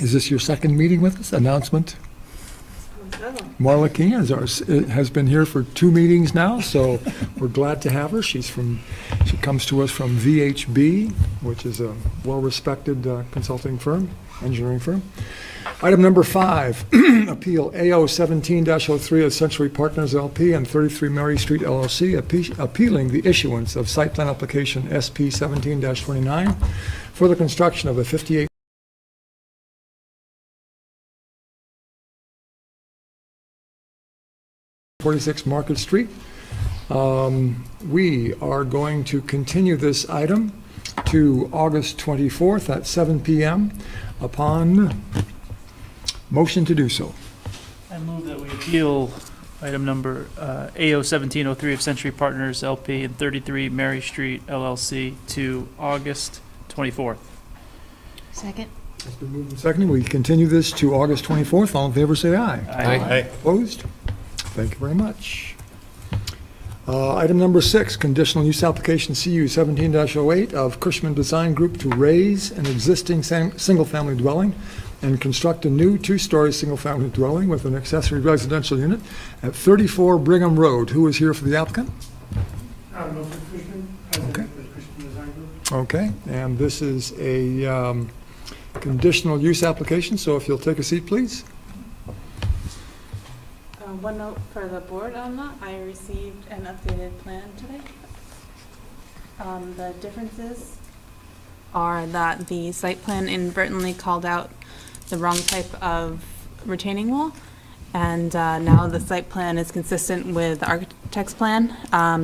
Is this your second meeting with us? Announcement? Marla King has been here for 2 meetings now, so we're glad to have her. She comes to us from VHB, which is a well-respected consulting firm, engineering firm. Item number 5, Appeal AO 17-03 of Century Partners LP and 33 Mary Street LLC, appealing the issuance of site plan application SP 17-29 for the construction of a 58 46 Market Street. We are going to continue this item to August 24th at 7 p.m. upon motion to do so. I move that we appeal item number AO 1703 of Century Partners LP and 33 Mary Street LLC to August 24th. Second. It's been moved and seconded. We continue this to August 24th. All in favor say aye. Aye. Opposed? Thank you very much. Item number 6, conditional use application CU 17-08 of Cushman Design Group to raise an existing single-family dwelling and construct a new 2-story single-family dwelling with an accessory residential unit at 34 Brigham Road. Who is here for the applicant? Milford Cushman, president of the Cushman Design Group. Okay, and this is a conditional use application, so if you'll take a seat, please. One note for the board on that, I received an updated plan today. The differences are that the site plan inadvertently called out the wrong type of retaining wall, and now the site plan is consistent with the architect's plan.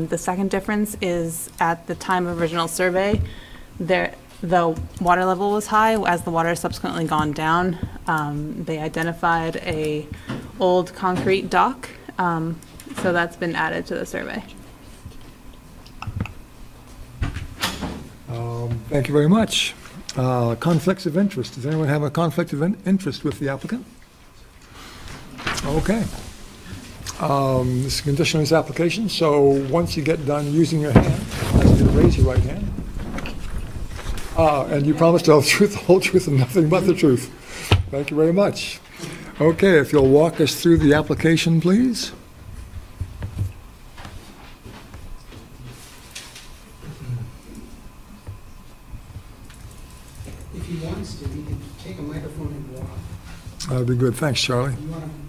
The second difference is at the time of original survey, the water level was high. As the water has subsequently gone down, they identified a old concrete dock, so that's been added to the survey. Thank you very much. Conflicts of interest. Does anyone have a conflict of interest with the applicant? Okay. This is a conditional use application, so once you get done using your hand, I ask you to raise your right hand. And you promise to tell the truth, the whole truth, and nothing but the truth. Thank you very much. Okay, if you'll walk us through the application, please. If he wants to, he can take a microphone and walk. That'd be good. Thanks, Charlie.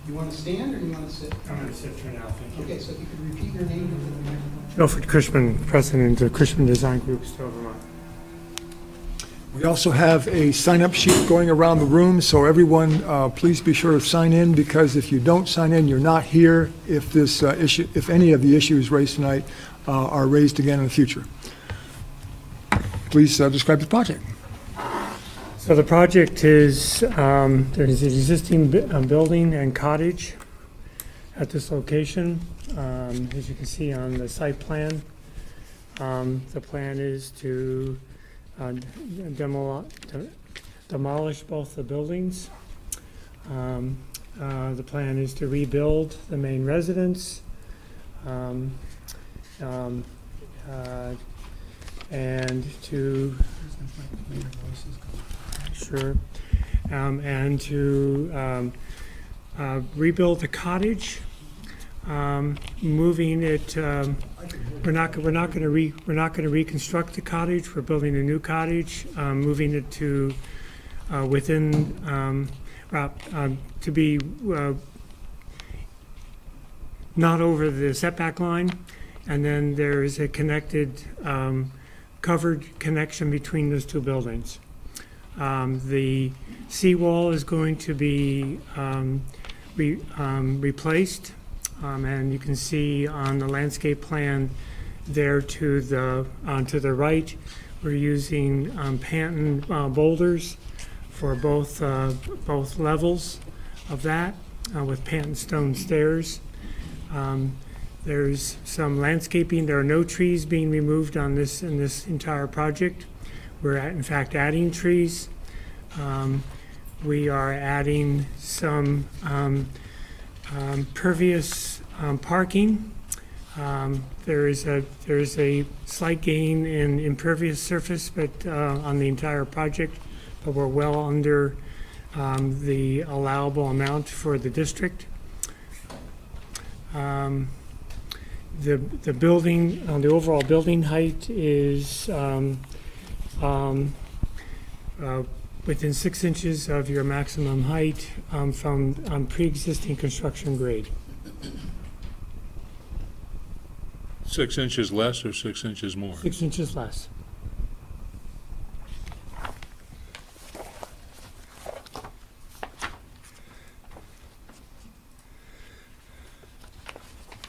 You want to stand or you want to sit? I'm going to sit for now, thank you. Okay, so if you could repeat your name into the microphone. Milford Cushman, president of Cushman Design Group, Stowe, Vermont. We also have a sign-up sheet going around the room, so everyone, please be sure to sign in, because if you don't sign in, you're not here if this issue, if any of the issues raised tonight are raised again in the future. Please describe the project. So the project is, there's an existing building and cottage at this location. As you can see on the site plan, the plan is to demolish both the buildings. The plan is to rebuild the main residence, and to rebuild the cottage, moving it. We're not going to reconstruct the cottage. We're building a new cottage, moving it to within to be not over the setback line, and then there is a connected covered connection between those two buildings. The seawall is going to be replaced. And you can see on the landscape plan there to the right, we're using Panton boulders for both levels of that, with Panton stone stairs. There's some landscaping. There are no trees being removed on this in this entire project. We're in fact adding trees. We are adding some pervious parking. There is a slight gain in impervious surface, but on the entire project, but we're well under the allowable amount for the district. The building, the overall building height is within 6 inches of your maximum height from pre-existing construction grade. 6 inches less or 6 inches more? 6 inches less.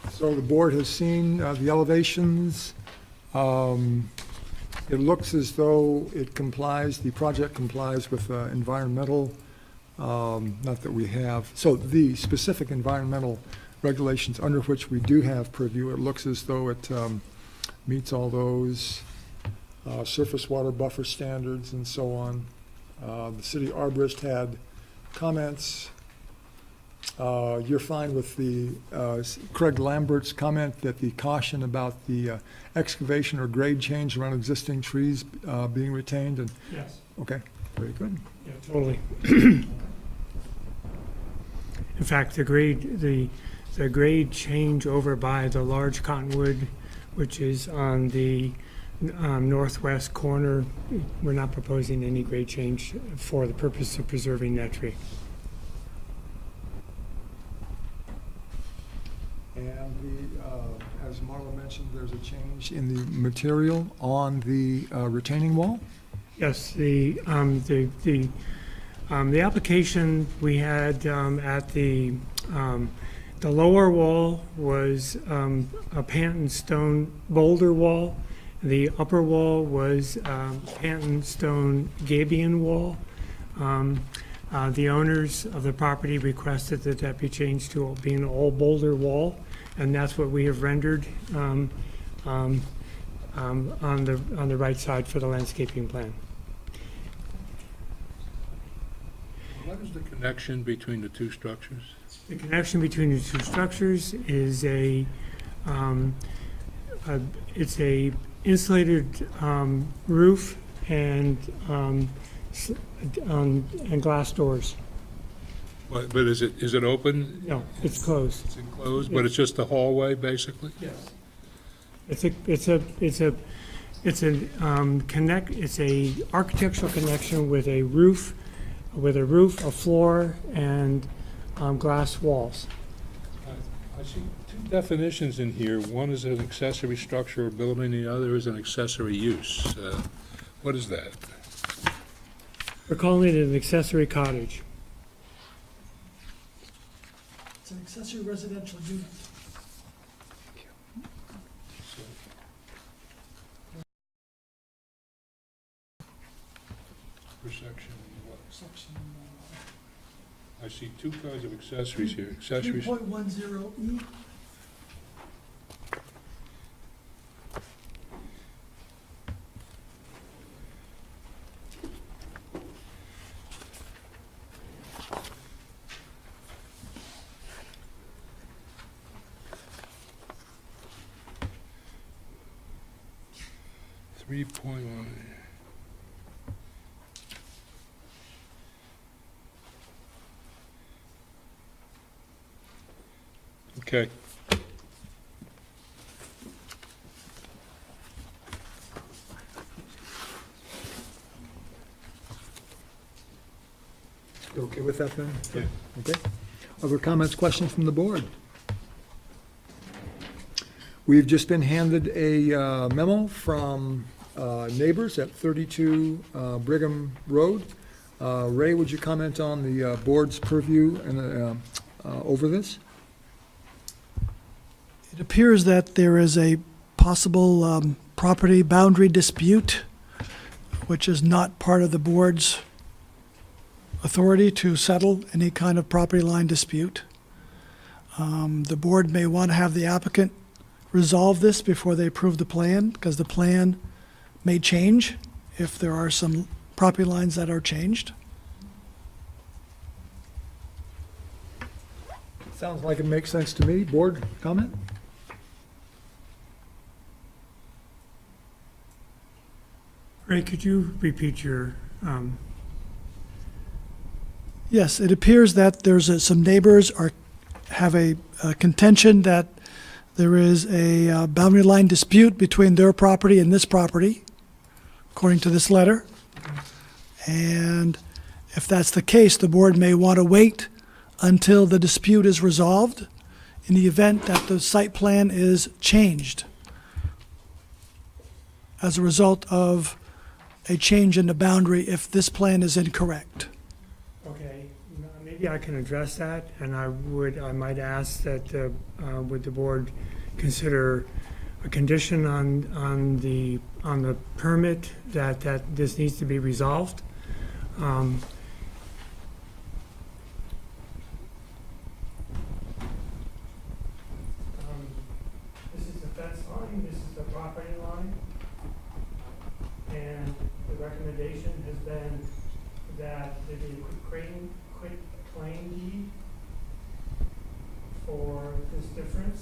So the board has seen the elevations. It looks as though it complies, the project complies with environmental, not that we have, so the specific environmental regulations under which we do have purview, it looks as though it meets all those surface water buffer standards and so on. The city arborist had comments. You're fine with the Craig Lambert's comment that the caution about the excavation or grade change around existing trees being retained, and Yes. okay, very good. Yeah, totally. In fact, the grade change over by the large cottonwood, which is on the northwest corner, we're not proposing any grade change for the purpose of preserving that tree. And as Marla mentioned, there's a change in the material on the retaining wall? Yes, the application we had at the lower wall was a Panton stone boulder wall. The upper wall was Panton stone gabion wall. The owners of the property requested that that be changed to being an all boulder wall, and that's what we have rendered on the right side for the landscaping plan. What is the connection between the two structures? The connection between the two structures is it's a insulated roof and glass doors. But is it open? No, it's closed. It's enclosed, but it's just a hallway, basically? Yes. It's a architectural connection with a roof, a floor, and glass walls. I see two definitions in here. One is an accessory structure or building, the other is an accessory use. What is that? We're calling it an accessory cottage. It's an accessory residential unit. Per section, what? Section I see two kinds of accessories here. Accessories, 3.10E. Three point one. Okay. You okay with that then? Yeah. Okay. Other comments, questions from the board? We've just been handed a memo from neighbors at 32 Brigham Road. Ray, would you comment on the board's purview and over this? It appears that there is a possible property boundary dispute, which is not part of the board's authority to settle any kind of property line dispute. The board may want to have the applicant resolve this before they approve the plan, because the plan may change if there are some property lines that are changed. Sounds like it makes sense to me. Board comment? Ray, could you repeat your Yes, it appears that some neighbors have a contention that there is a boundary line dispute between their property and this property, according to this letter. And if that's the case, the board may want to wait until the dispute is resolved in the event that the site plan is changed as a result of a change in the boundary if this plan is incorrect. Okay, maybe I can address that, and I might ask that, would the board consider a condition on the permit that this needs to be resolved? This is the fence line, this is the property line, and the recommendation has been that there be a quit claim deed for this difference.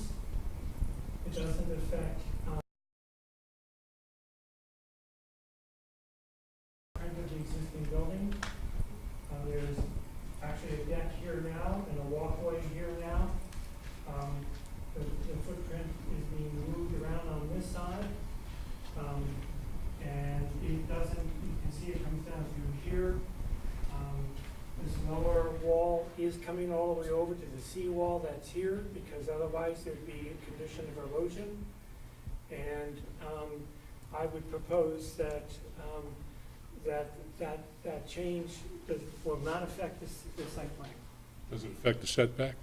It doesn't affect of the existing building. There's actually a deck here now and a walkway here now. The footprint is being moved around on this side. And it doesn't, you can see it comes down through here. This lower wall is coming all the way over to the seawall that's here, because otherwise there'd be a condition of erosion. And I would propose that that change will not affect the site plan. Does it affect the setback?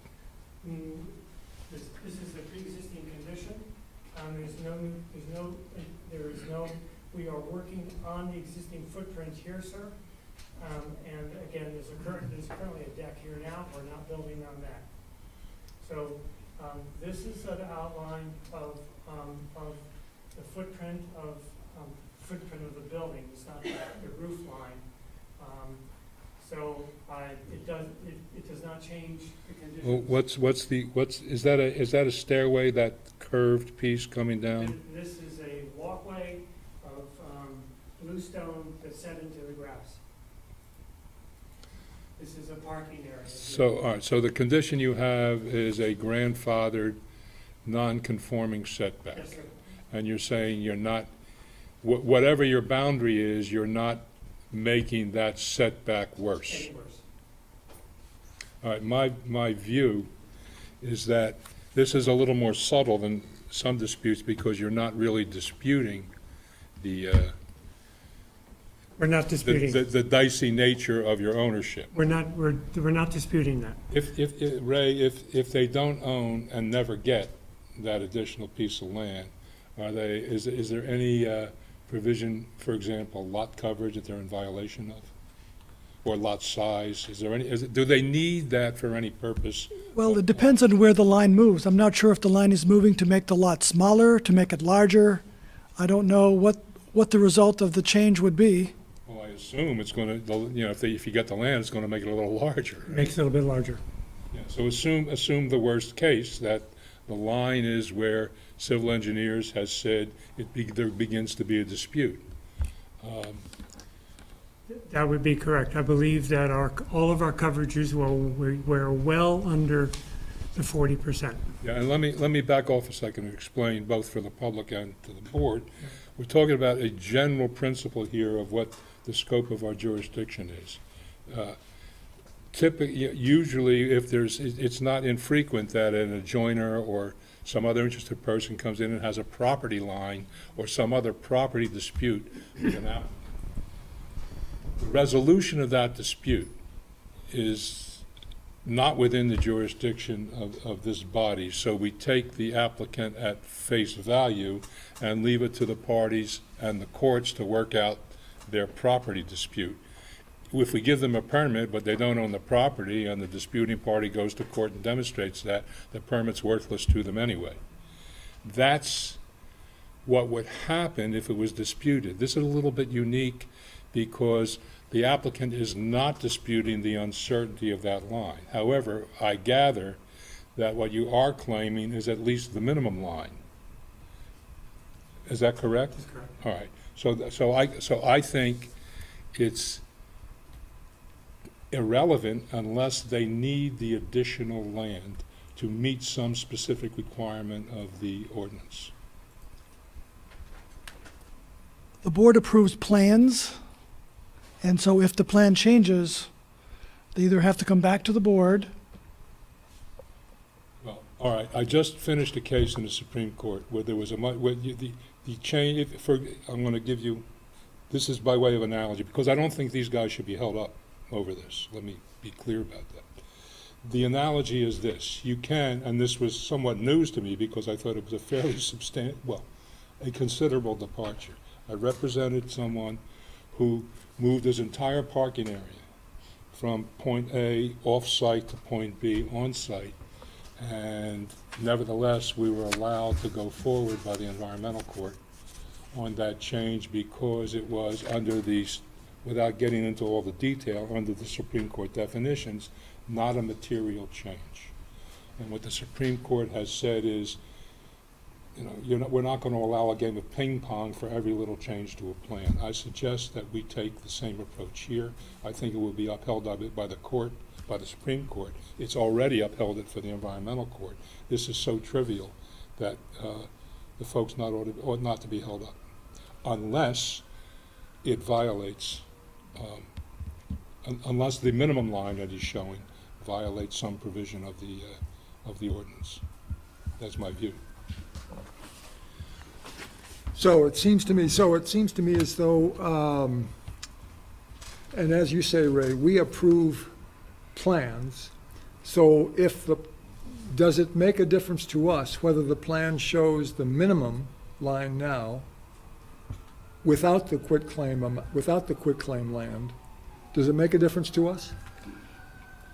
This is the pre-existing condition. We are working on the existing footprint here, sir. And again, there's currently a deck here now. We're not building on that. So this is an outline of the footprint of the building. It's not the roof line. So it does not change the conditions. Well, is that a stairway, that curved piece coming down? This is a walkway of bluestone that's set into the grass. This is a parking area. So, all right, so the condition you have is a grandfathered, non-conforming setback. Yes, sir. And you're saying you're not, whatever your boundary is, you're not making that setback worse. Any worse. All right, my view is that this is a little more subtle than some disputes, because you're not really disputing the We're not disputing. the dicey nature of your ownership. We're not disputing that. If they don't own and never get that additional piece of land, is there any provision, for example, lot coverage that they're in violation of? Or lot size? Do they need that for any purpose? Well, it depends on where the line moves. I'm not sure if the line is moving to make the lot smaller, to make it larger. I don't know what the result of the change would be. Well, I assume it's going to, if you get the land, it's going to make it a little larger. Right? Makes it a little bit larger. Yeah, so assume the worst case, that the line is where civil engineers has said there begins to be a dispute. That would be correct. I believe that all of our coverages were well under the 40%. Yeah, and let me back off a second and explain, both for the public and to the board. We're talking about a general principle here of what the scope of our jurisdiction is. Usually, it's not infrequent that an adjoiner or some other interested person comes in and has a property line or some other property dispute with an applicant. The resolution of that dispute is not within the jurisdiction of this body, so we take the applicant at face value and leave it to the parties and the courts to work out their property dispute. If we give them a permit, but they don't own the property, and the disputing party goes to court and demonstrates that, the permit's worthless to them anyway. That's what would happen if it was disputed. This is a little bit unique because the applicant is not disputing the uncertainty of that line. However, I gather that what you are claiming is at least the minimum line. Is that correct? That's correct. All right. So I think it's irrelevant unless they need the additional land to meet some specific requirement of the ordinance. The board approves plans, and so if the plan changes, they either have to come back to the board. Well, all right, I just finished a case in the Supreme Court where there was the change, I'm gonna give you, this is by way of analogy, because I don't think these guys should be held up over this. Let me be clear about that. The analogy is this: you can, and this was somewhat news to me because I thought it was a fairly a considerable departure. I represented someone who moved his entire parking area from point A off-site to point B on-site, and nevertheless, we were allowed to go forward by the environmental court on that change because it was under these, without getting into all the detail, under the Supreme Court definitions, not a material change. And what the Supreme Court has said is, we're not going to allow a game of ping pong for every little change to a plan. I suggest that we take the same approach here. I think it will be upheld by the court, by the Supreme Court. It's already upheld it for the environmental court. This is so trivial that the folks ought not to be held up, unless it violates, unless the minimum line that he's showing violates some provision of the ordinance. That's my view. So it seems to me as though, and as you say, Ray, we approve plans. So does it make a difference to us whether the plan shows the minimum line now without the quitclaim land? Does it make a difference to us?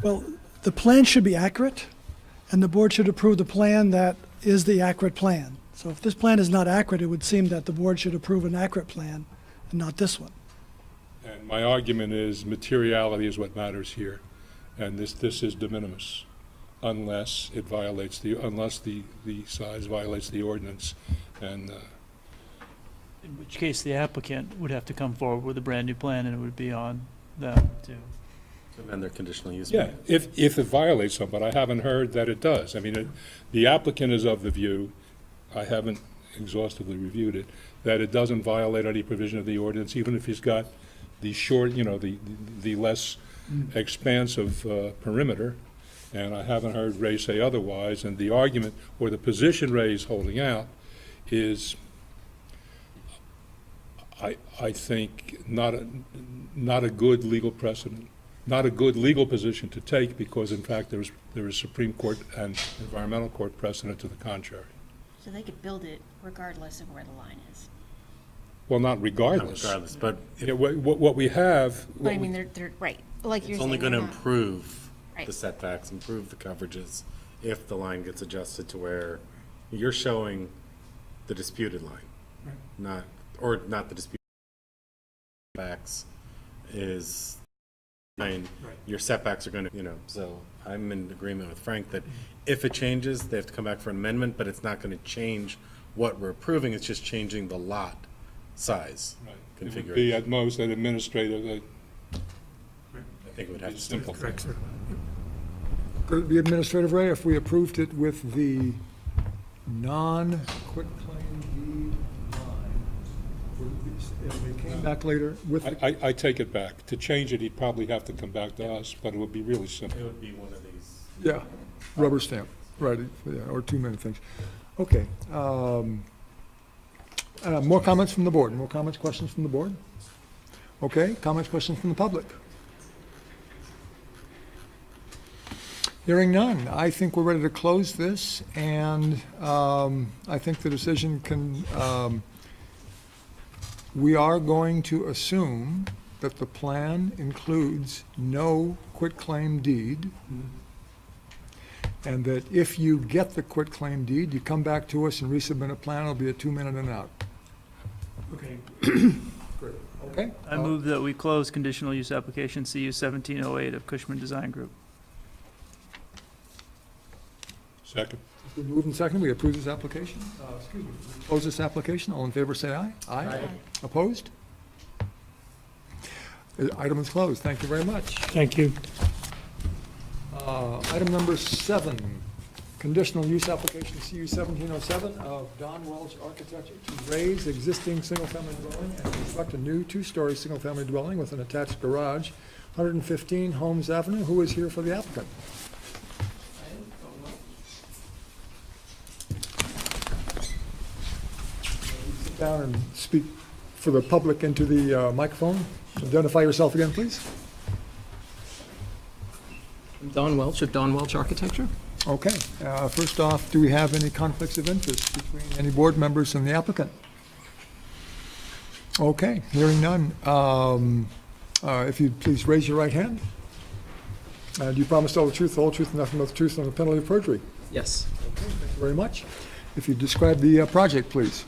Well, the plan should be accurate, and the board should approve the plan that is the accurate plan. So if this plan is not accurate, it would seem that the board should approve an accurate plan and not this one. And my argument is materiality is what matters here, and this is de minimis, unless it violates the size violates the ordinance, and In which case, the applicant would have to come forward with a brand-new plan, and it would be on them to. To amend their conditional use. yeah, if it violates some, but I haven't heard that it does. I mean, the applicant is of the view, I haven't exhaustively reviewed it, that it doesn't violate any provision of the ordinance, even if he's got the short, the less expansive perimeter. And I haven't heard Ray say otherwise. And the argument or the position Ray's holding out is, I think, not a good legal precedent, not a good legal position to take, because in fact there is Supreme Court and environmental court precedent to the contrary. So they could build it regardless of where the line is. Well, not Not regardless. regardless, but What we have. But I mean, they're right, like you're it's saying. only going to they're not- improve Right. the setbacks, improve the coverages, if the line gets adjusted to where you're showing the disputed line, not the disputed setbacks is, your setbacks are going to, so I'm in agreement with Frank that if it changes, they have to come back for an amendment, but it's not going to change what we're approving, it's just changing the lot size It would configuration. be at most an administrative, I think it would have to stay. simple thing. Could it be administrative, Ray, if we approved it with the non-quitclaim deed line? And they came back later with, I take it back. To change it, he'd probably have to come back to us, but it would be really It simple. would be one of these. yeah, rubber stamp, right, yeah, or 2 minute things. Okay. More comments from the board? More comments, questions from the board? Okay, comments, questions from the public? Hearing none, I think we're ready to close this, and I think the decision can, we are going to assume that the plan includes no quitclaim deed, and that if you get the quitclaim deed, you come back to us and resubmit a plan, it'll be a 2 minute and out. Okay. Okay? I move that we close conditional use application CU 1708 of Cushman Design Group. Second. We move and second, we approve this application. Excuse me, close this application. All in favor, say aye. Aye. Opposed? Item is closed. Thank you very much. Thank you. Item number 7, conditional use application CU 1707 of Don Welch Architecture to raise existing single-family dwelling and construct a new 2-story single-family dwelling with an attached garage, 115 Holmes Avenue. Who is here for the applicant? Sit down and speak for the public into the microphone. Identify yourself again, please. Don Welch of Don Welch Architecture. Okay. First off, do we have any conflicts of interest between any board members and the applicant? Okay, hearing none. If you'd please raise your right hand. Do you promise to tell the truth, the whole truth, and nothing but the truth on the penalty of perjury? Yes. Okay, thank you very much. If you describe the project, please.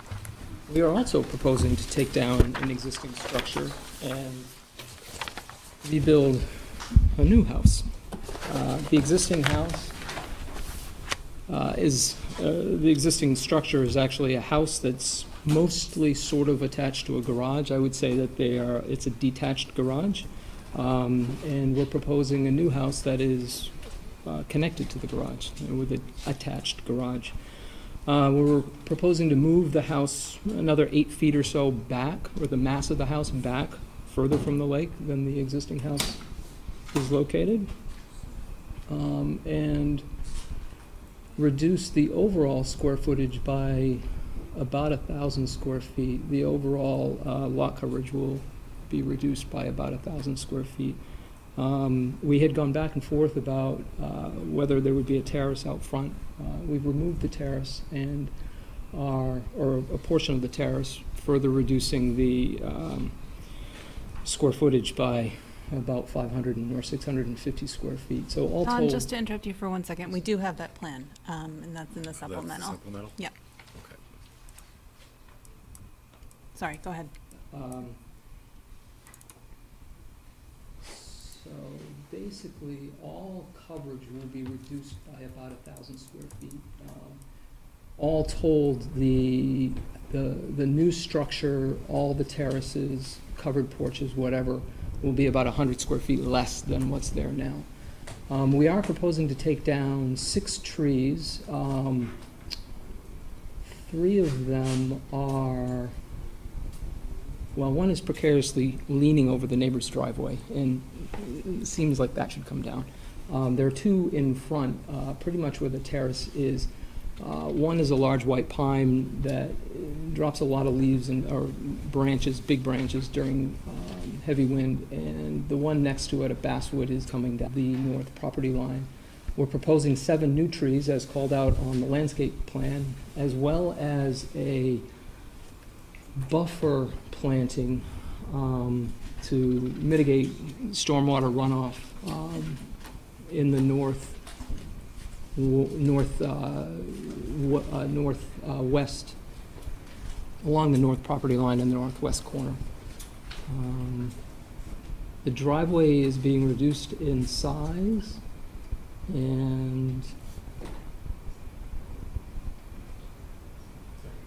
We are also proposing to take down an existing structure and rebuild a new house. The existing house the existing structure is actually a house that's mostly sort of attached to a garage. I would say that it's a detached garage. And we're proposing a new house that is connected to the garage with an attached garage. We're proposing to move the house another 8 feet or so back, or the mass of the house back, further from the lake than the existing house is located. And reduce the overall square footage by about 1,000 square feet. The overall lot coverage will be reduced by about 1,000 square feet. We had gone back and forth about whether there would be a terrace out front. We've removed the terrace and or a portion of the terrace, further reducing the square footage by about 500 or 650 square feet. So all Don, told, just to interrupt you for 1 second, we do have that plan, and that's in the supplemental. Supplemental? Yep. Okay. Sorry, go ahead. So basically, all coverage will be reduced by about 1,000 square feet. All told, the new structure, all the terraces, covered porches, whatever, will be about 100 square feet less than what's there now. We are proposing to take down 6 trees. 3 of them are, well, one is precariously leaning over the neighbor's driveway, and it seems like that should come down. There are 2 in front, pretty much where the terrace is. One is a large white pine that drops a lot of leaves or branches, big branches, during heavy wind, and the one next to it, a basswood, is coming down the north property line. We're proposing 7 new trees as called out on the landscape plan, as well as a buffer planting to mitigate stormwater runoff in the northwest, along the north property line in the northwest corner. The driveway is being reduced in size, and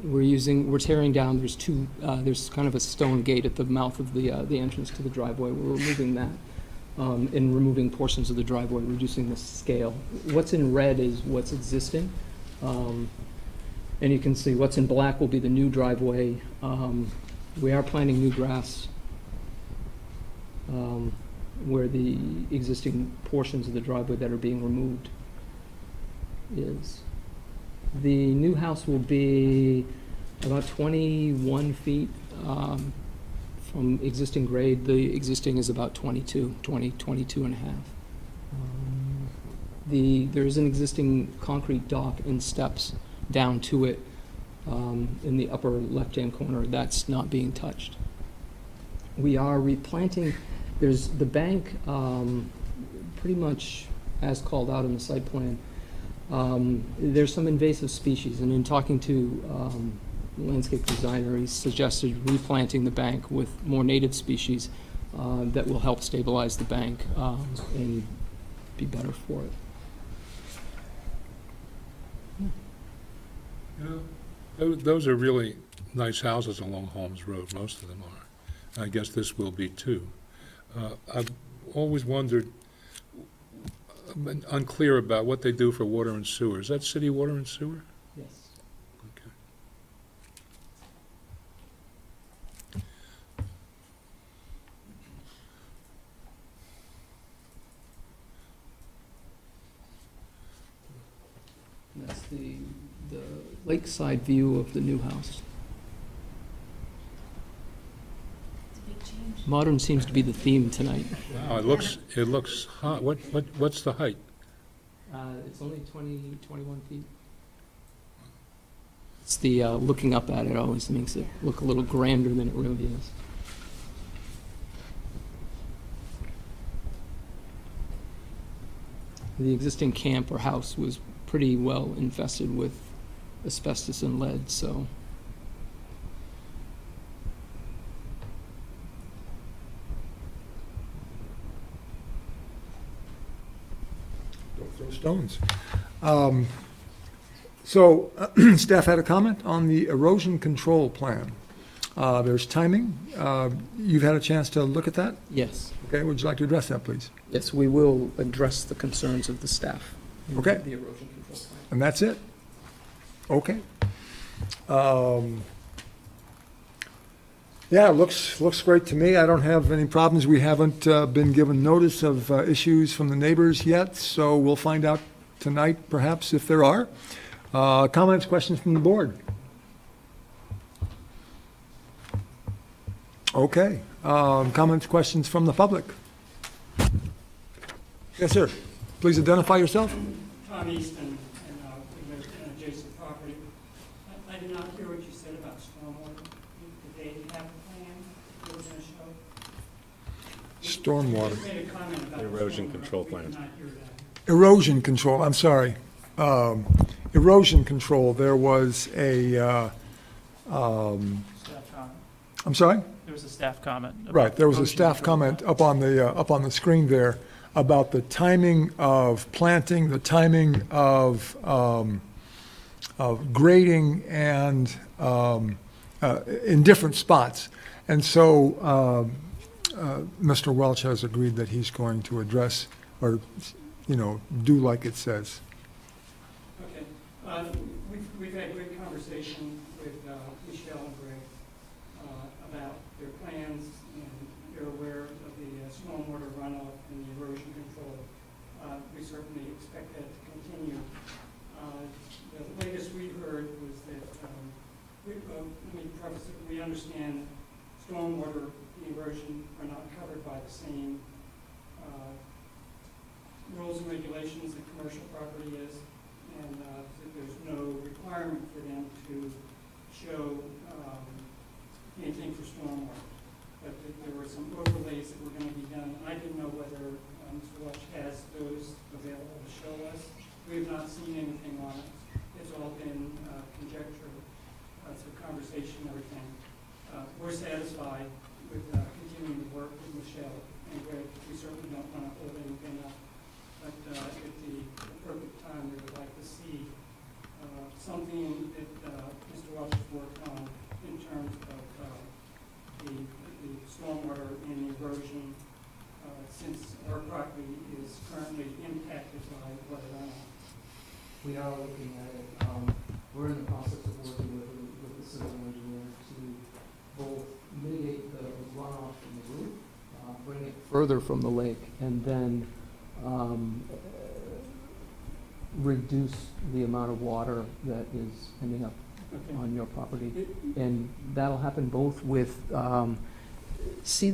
we're tearing down, there's kind of a stone gate at the mouth of the entrance to the driveway. We're removing that, and removing portions of the driveway, reducing the scale. What's in red is what's existing. And you can see what's in black will be the new driveway. We are planting new grass where the existing portions of the driveway that are being removed is. The new house will be about 21 feet from existing grade. The existing is about 22 and a half. There's an existing concrete dock and steps down to it in the upper left-hand corner. That's not being touched. We are replanting. There's the bank, pretty much as called out in the site plan. There's some invasive species, and in talking to the landscape designer, he suggested replanting the bank with more native species that will help stabilize the bank and be better for it. You know, those are really nice houses along Holmes Road, most of them are. I guess this will be too. I've always wondered, been unclear about what they do for water and sewer. Is that city water and sewer? Yes. Okay. And that's the lakeside view of the new house. It's a big change. Modern seems to be the theme tonight. Wow, it looks hot. What's the height? It's only 21 feet. It's the, looking up at it always makes it look a little grander than it really is. The existing camp or house was pretty well infested with asbestos and lead, so. Don't throw stones. So staff had a comment on the erosion control plan. There's timing. You've had a chance to look at that? Yes, Okay, would you like to address that, please? yes, we will address the concerns of the staff. in Okay. The erosion control plan. And that's it? Okay. Yeah, looks great to me. I don't have any problems. We haven't been given notice of issues from the neighbors yet, so we'll find out tonight perhaps if there are. Comments, questions from the board? Okay. Comments, questions from the public? Yes, sir. Please identify yourself. Tom Easton, and we live in an adjacent property. I did not hear what you said about stormwater. Did they have a plan they were going to show? Stormwater. You just made a comment about Erosion stormwater. control We plan. did not hear that. Erosion control, I'm sorry. Erosion control, there was a, Staff comment. I'm sorry? There was a staff comment. about Right, there was a erosion staff control. comment up on the screen there about the timing of planting, the timing of grading and in different spots. And so Mr. Welch has agreed that he's going to address or, do like it says. Okay. We've had great conversation with Michelle and Greg about their plans, and they're aware of the stormwater runoff and the erosion control. We certainly expect that to continue. The latest we heard was that, let me preface it, we understand stormwater and erosion are not covered by the same rules and regulations that commercial property is, and that there's no requirement for them to show anything for stormwater. But that there were some overlays that were going to be done. I didn't know whether Mr. Welch has those available to show us. We have not seen anything on it. It's all been conjecture, through conversation and everything. We're satisfied with continuing to work with Michelle and Greg. We certainly don't want to hold anything up. But at the appropriate time, we would like to see something that Mr. Welch has worked on in terms of the stormwater and erosion, since our property is currently impacted by flood runoff. We are looking at it. We're in the process of working with the civil engineer to both mitigate the runoff from the roof, bring it further from the lake, and then reduce the amount of water that is ending up Okay. on your property. And that'll happen both with, see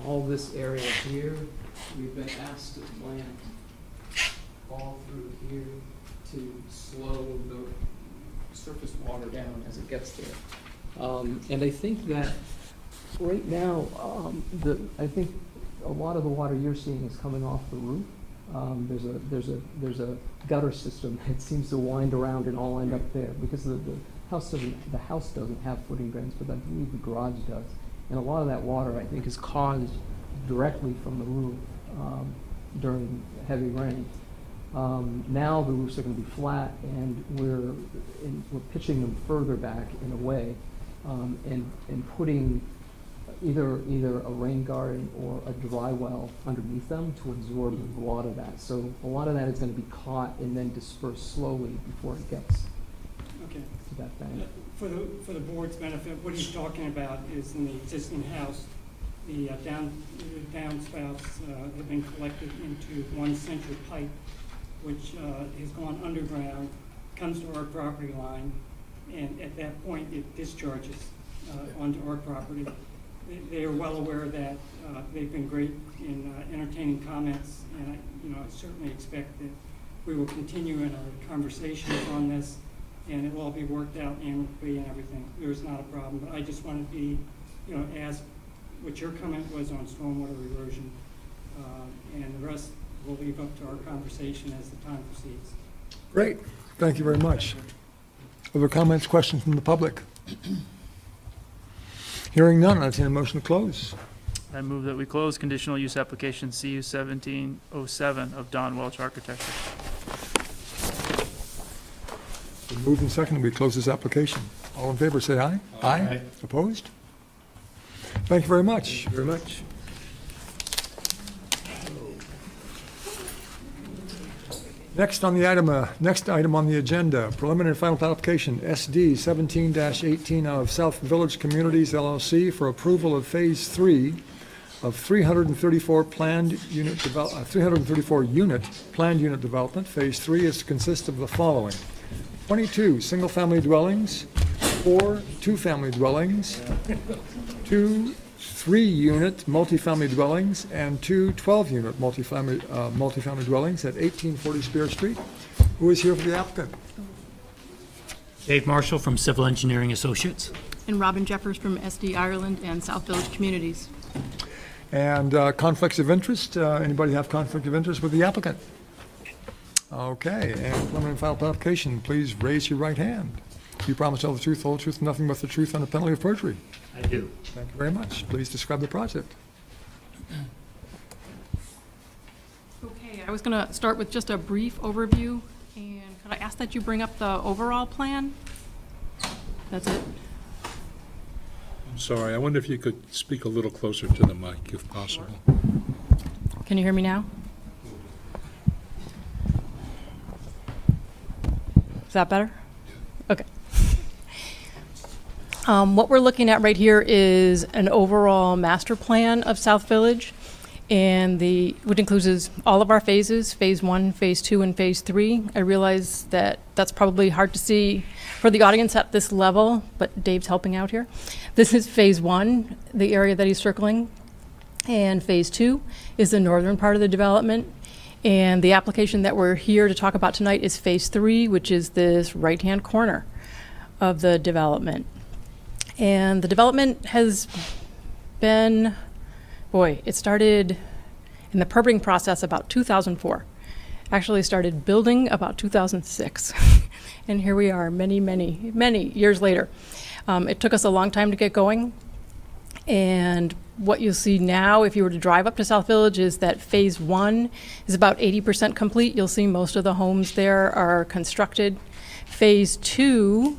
all this area here, we've been asked to plant all through here to slow the surface water down as it gets there. And I think that right now, I think a lot of the water you're seeing is coming off the roof. There's a gutter system that seems to wind around and all end up there because the house doesn't have footing drains, but I believe the garage does. And a lot of that water, I think, is caused directly from the roof during heavy rain. Now the roofs are going to be flat, and we're pitching them further back in a way, and putting either a rain garden or a dry well underneath them to absorb a lot of that. So a lot of that is going to be caught and then dispersed slowly before it gets Okay. to that bank. For the board's benefit, what he's talking about is in the existing house, the downspouts have been collected into one central pipe, which has gone underground, comes to our property line, and at that point, it discharges onto our property. They are well aware of that. They've been great in entertaining comments, and I certainly expect that we will continue in our conversations on this, and it will all be worked out amicably and everything. There's not a problem, but I just want to be, ask what your comment was on stormwater erosion, and the rest we'll leave up to our conversation as the time proceeds. Great. Thank you very much. Other comments, questions from the public? Hearing none, I'll entertain a motion to close. I move that we close conditional use application CU 1707 of Don Welch Architecture. Been moved and seconded, we close this application. All in favor, say aye. Aye. Opposed? Thank you very much. Very much. Next item on the agenda, preliminary and final plat application, SD 17-18 of South Village Communities LLC for approval of Phase 3 of 334 unit planned unit development. Phase 3 is to consist of the following: 22 single-family dwellings, 4 two-family dwellings, 2 3-unit multifamily dwellings, and 2 12-unit multifamily dwellings at 1840 Spear Street. Who is here for the applicant? Dave Marshall from Civil Engineering Associates. And Robin Jeffers from SD Ireland and South Village Communities. And conflicts of interest? Anybody have conflict of interest with the applicant? Okay, and preliminary and final application, please raise your right hand. Do you promise to tell the truth, the whole truth, and nothing but the truth on the penalty of perjury? I do. Thank you very much. Please describe the project. Okay, I was going to start with just a brief overview, and could I ask that you bring up the overall plan? That's it. I'm sorry, I wonder if you could speak a little closer to the mic, if possible. Can you hear me now? Is that better? Okay. What we're looking at right here is an overall master plan of South Village, and which includes all of our phases, Phase 1, Phase 2, and Phase 3. I realize that that's probably hard to see for the audience at this level, but Dave's helping out here. This is Phase 1, the area that he's circling, and Phase 2 is the northern part of the development. And the application that we're here to talk about tonight is Phase 3, which is this right-hand corner of the development. And the development has been, it started in the permitting process about 2004. Actually started building about 2006. And here we are many, many, many years later. It took us a long time to get going. And what you'll see now, if you were to drive up to South Village, is that Phase 1 is about 80% complete. You'll see most of the homes there are constructed. Phase 2,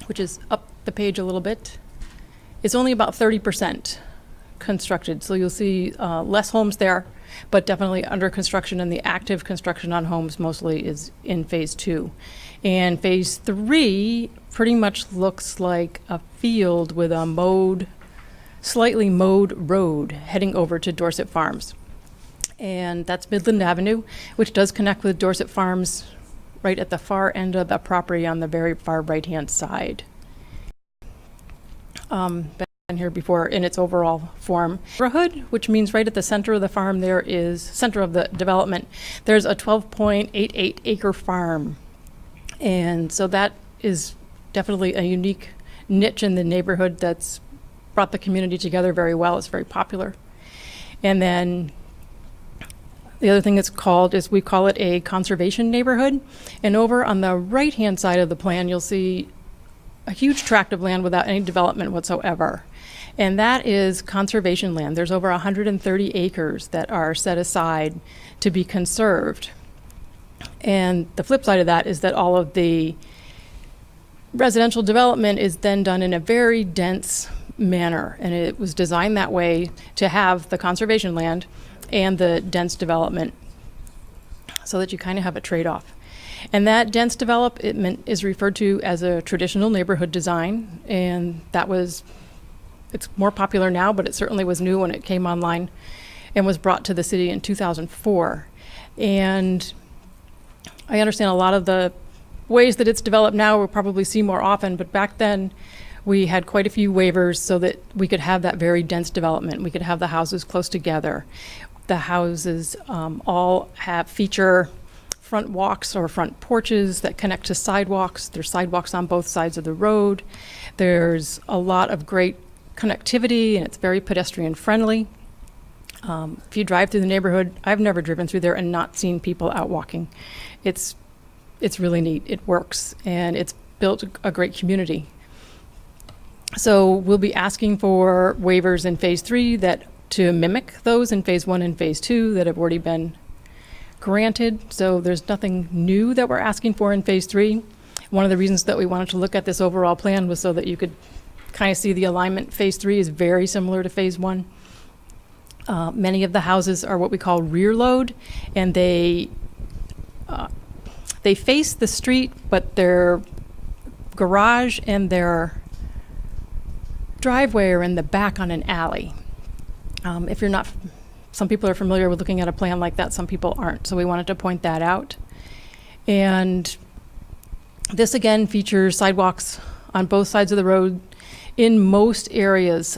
which is up the page a little bit, is only about 30% constructed. So you'll see less homes there, but definitely under construction, and the active construction on homes mostly is in Phase 2. And Phase 3 pretty much looks like a field with a slightly mowed road heading over to Dorset Farms. And that's Midland Avenue, which does connect with Dorset Farms right at the far end of the property on the very far right-hand side. Been here before in its overall form. Neighborhood, which means right at the center of the farm center of the development, there's a 12.88 acre farm. And so that is definitely a unique niche in the neighborhood that's brought the community together very well. It's very popular. And then the other thing it's called is we call it a conservation neighborhood. And over on the right-hand side of the plan, you'll see a huge tract of land without any development whatsoever. And that is conservation land. There's over 130 acres that are set aside to be conserved. And the flip side of that is that all of the residential development is then done in a very dense manner, and it was designed that way to have the conservation land and the dense development, so that you kind of have a trade-off. And that dense development is referred to as a traditional neighborhood design, and it's more popular now, but it certainly was new when it came online and was brought to the city in 2004. And I understand a lot of the ways that it's developed now we'll probably see more often, but back then we had quite a few waivers so that we could have that very dense development. We could have the houses close together. The houses all feature front walks or front porches that connect to sidewalks. There's sidewalks on both sides of the road. There's a lot of great connectivity, and it's very pedestrian friendly. If you drive through the neighborhood, I've never driven through there and not seen people out walking. It's really neat. It works, and it's built a great community. So we'll be asking for waivers in phase 3 to mimic those in phase 1 and phase 2 that have already been granted. So there's nothing new that we're asking for in phase 3. One of the reasons that we wanted to look at this overall plan was so that you could kind of see the alignment. Phase 3 is very similar to phase 1. Many of the houses are what we call rear load, and they face the street, but their garage and their driveway are in the back on an alley. If you're not, some people are familiar with looking at a plan like that, some people aren't, so we wanted to point that out. And this again features sidewalks on both sides of the road in most areas.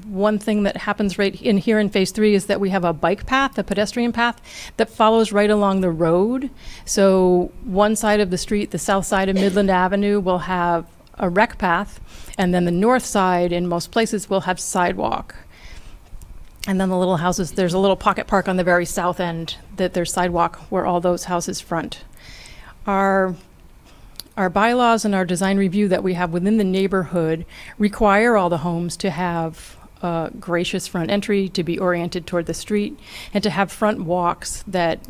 One thing that happens right in here in phase 3 is that we have a bike path, a pedestrian path, that follows right along the road. So one side of the street, the south side of Midland Avenue, will have a rec path, and then the north side in most places will have sidewalk. And then the little houses, there's a little pocket park on the very south end that there's sidewalk where all those houses front. Our bylaws and our design review that we have within the neighborhood require all the homes to have a gracious front entry, to be oriented toward the street, and to have front walks that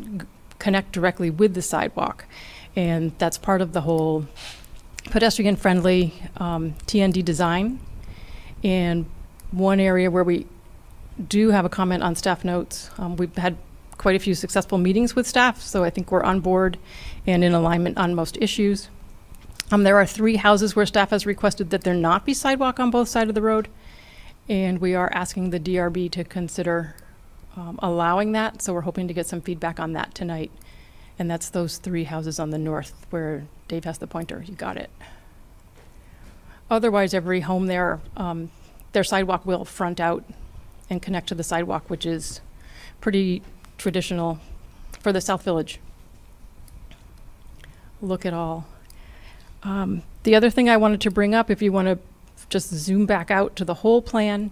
connect directly with the sidewalk. And that's part of the whole pedestrian-friendly TND design. And one area where we do have a comment on staff notes, we've had quite a few successful meetings with staff, so I think we're on board and in alignment on most issues. There are 3 houses where staff has requested that there not be sidewalk on both sides of the road, and we are asking the DRB to consider allowing that, so we're hoping to get some feedback on that tonight. And that's those 3 houses on the north where Dave has the pointer. You got it. Otherwise, every home there, their sidewalk will front out and connect to the sidewalk, which is pretty traditional for the South Village. Look at all. The other thing I wanted to bring up, if you want to just zoom back out to the whole plan,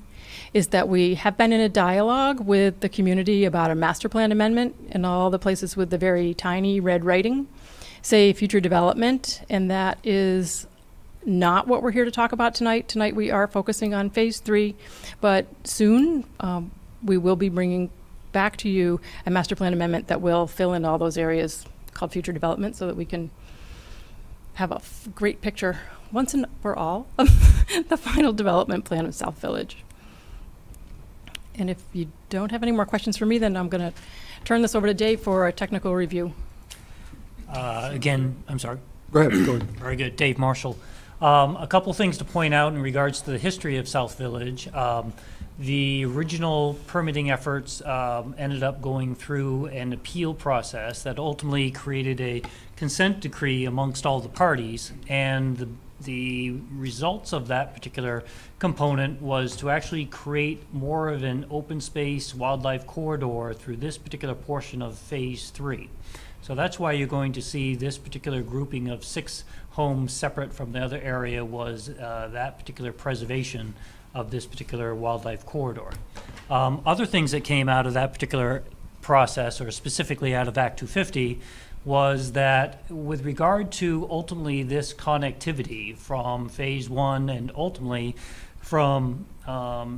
is that we have been in a dialogue with the community about a master plan amendment, and all the places with the very tiny red writing say future development, and that is not what we're here to talk about tonight. Tonight we are focusing on phase 3, but soon we will be bringing back to you a master plan amendment that will fill in all those areas called future development, so that we can have a great picture once and for all of the final development plan of South Village. And if you don't have any more questions for me, then I'm going to turn this over to Dave for a technical review. Again, I'm sorry. Go ahead. Go ahead. Very good. Dave Marshall. A couple things to point out in regards to the history of South Village. The original permitting efforts ended up going through an appeal process that ultimately created a consent decree amongst all the parties, and the results of that particular component was to actually create more of an open space wildlife corridor through this particular portion of phase 3. So that's why you're going to see this particular grouping of 6 homes separate from the other area was that particular preservation of this particular wildlife corridor. Other things that came out of that particular process, or specifically out of Act 250, was that with regard to ultimately this connectivity from phase 1 and ultimately from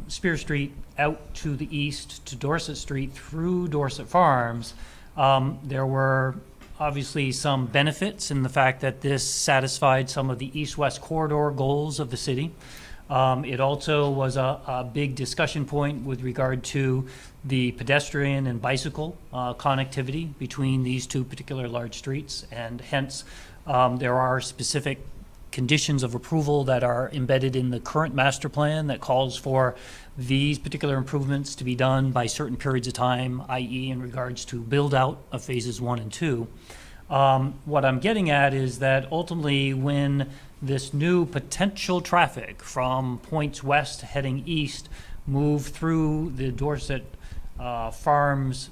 Spear Street out to the east to Dorset Street through Dorset Farms, there were obviously some benefits in the fact that this satisfied some of the east-west corridor goals of the city. It also was a big discussion point with regard to the pedestrian and bicycle connectivity between these two particular large streets, and hence there are specific conditions of approval that are embedded in the current master plan that calls for these particular improvements to be done by certain periods of time, i.e. in regards to build out of phases 1 and 2. What I'm getting at is that ultimately when this new potential traffic from points west heading east move through the Dorset Farms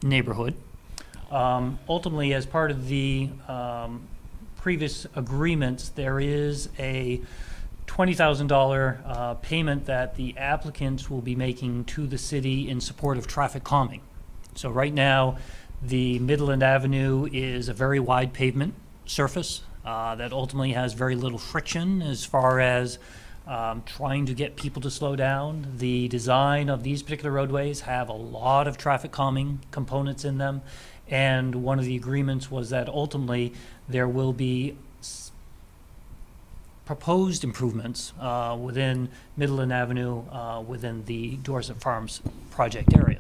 neighborhood, ultimately as part of the previous agreements, there is a $20,000 payment that the applicants will be making to the city in support of traffic calming. So right now, the Midland Avenue is a very wide pavement surface that ultimately has very little friction as far as trying to get people to slow down. The design of these particular roadways have a lot of traffic calming components in them, and one of the agreements was that ultimately there will be proposed improvements within Midland Avenue within the Dorset Farms project area.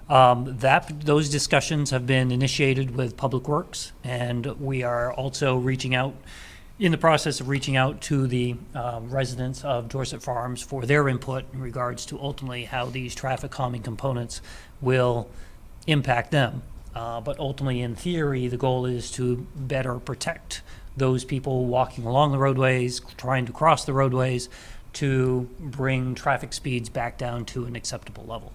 Those discussions have been initiated with Public Works, and we are also in the process of reaching out to the residents of Dorset Farms for their input in regards to ultimately how these traffic calming components will impact them. But ultimately, in theory, the goal is to better protect those people walking along the roadways, trying to cross the roadways, to bring traffic speeds back down to an acceptable level.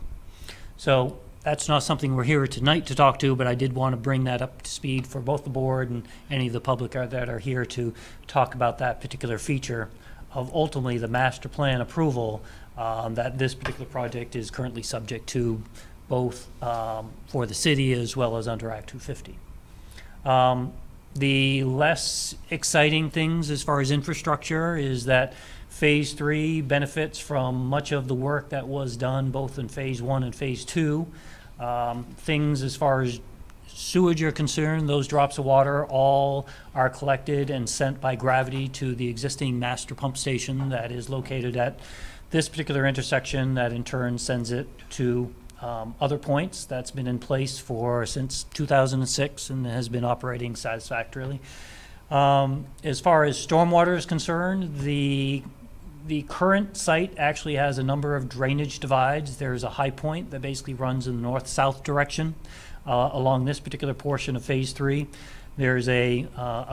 So that's not something we're here tonight to talk to, but I did want to bring that up to speed for both the board and any of the public that are here to talk about that particular feature of ultimately the master plan approval that this particular project is currently subject to, both for the city as well as under Act 250. The less exciting things as far as infrastructure is that Phase 3 benefits from much of the work that was done both in Phase 1 and Phase 2. Things as far as sewage are concerned, those drops of water all are collected and sent by gravity to the existing master pump station that is located at this particular intersection, that in turn sends it to other points. That's been in place since 2006 and has been operating satisfactorily. As far as stormwater is concerned, the current site actually has a number of drainage divides. There's a high point that basically runs in the north-south direction along this particular portion of Phase 3. There's a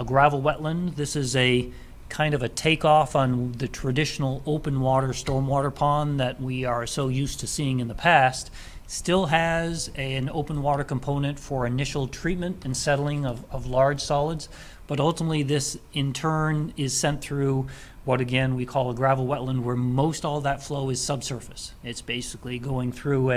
gravel wetland. This is a kind of a takeoff on the traditional open water stormwater pond that we are so used to seeing in the past. Still has an open water component for initial treatment and settling of large solids, but ultimately this in turn is sent through what again we call a gravel wetland, where most all that flow is subsurface. It's basically going through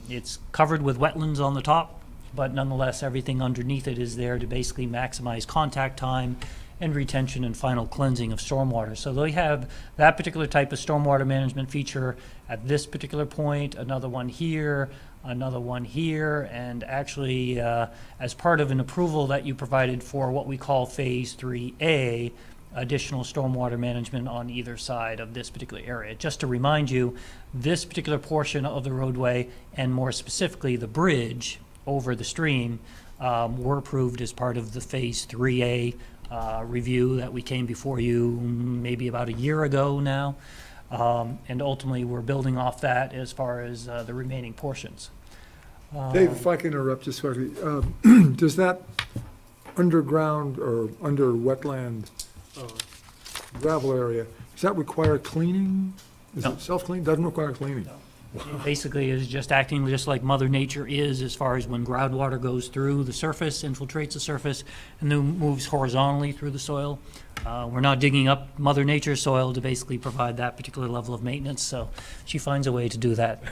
it's covered with wetlands on the top, but nonetheless everything underneath it is there to basically maximize contact time and retention and final cleansing of stormwater. So they have that particular type of stormwater management feature at this particular point, another one here, and actually as part of an approval that you provided for what we call Phase 3A, additional stormwater management on either side of this particular area. Just to remind you, this particular portion of the roadway, and more specifically the bridge over the stream, were approved as part of the Phase 3A review that we came before you maybe about a year ago now. And ultimately, we're building off that as far as the remaining portions. Dave, if I can interrupt just quickly, does that underground or under wetland gravel area, does that require cleaning? Is No. it self-clean? Doesn't require cleaning? It basically is just acting just like Mother Nature is as far as when groundwater goes through the surface, infiltrates the surface, and then moves horizontally through the soil. We're not digging up Mother Nature's soil to basically provide that particular level of maintenance, so she finds a way to do that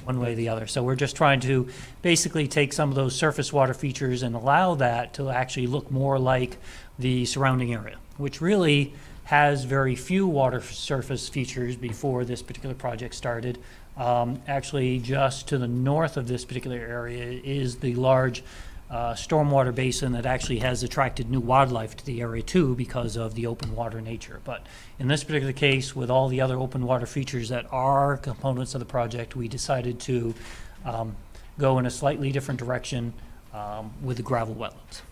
one way or the other. So we're just trying to basically take some of those surface water features and allow that to actually look more like the surrounding area, which really has very few water surface features before this particular project started. Actually, just to the north of this particular area is the large stormwater basin that actually has attracted new wildlife to the area too because of the open water nature. But in this particular case, with all the other open water features that are components of the project, we decided to go in a slightly different direction with the gravel wetlands.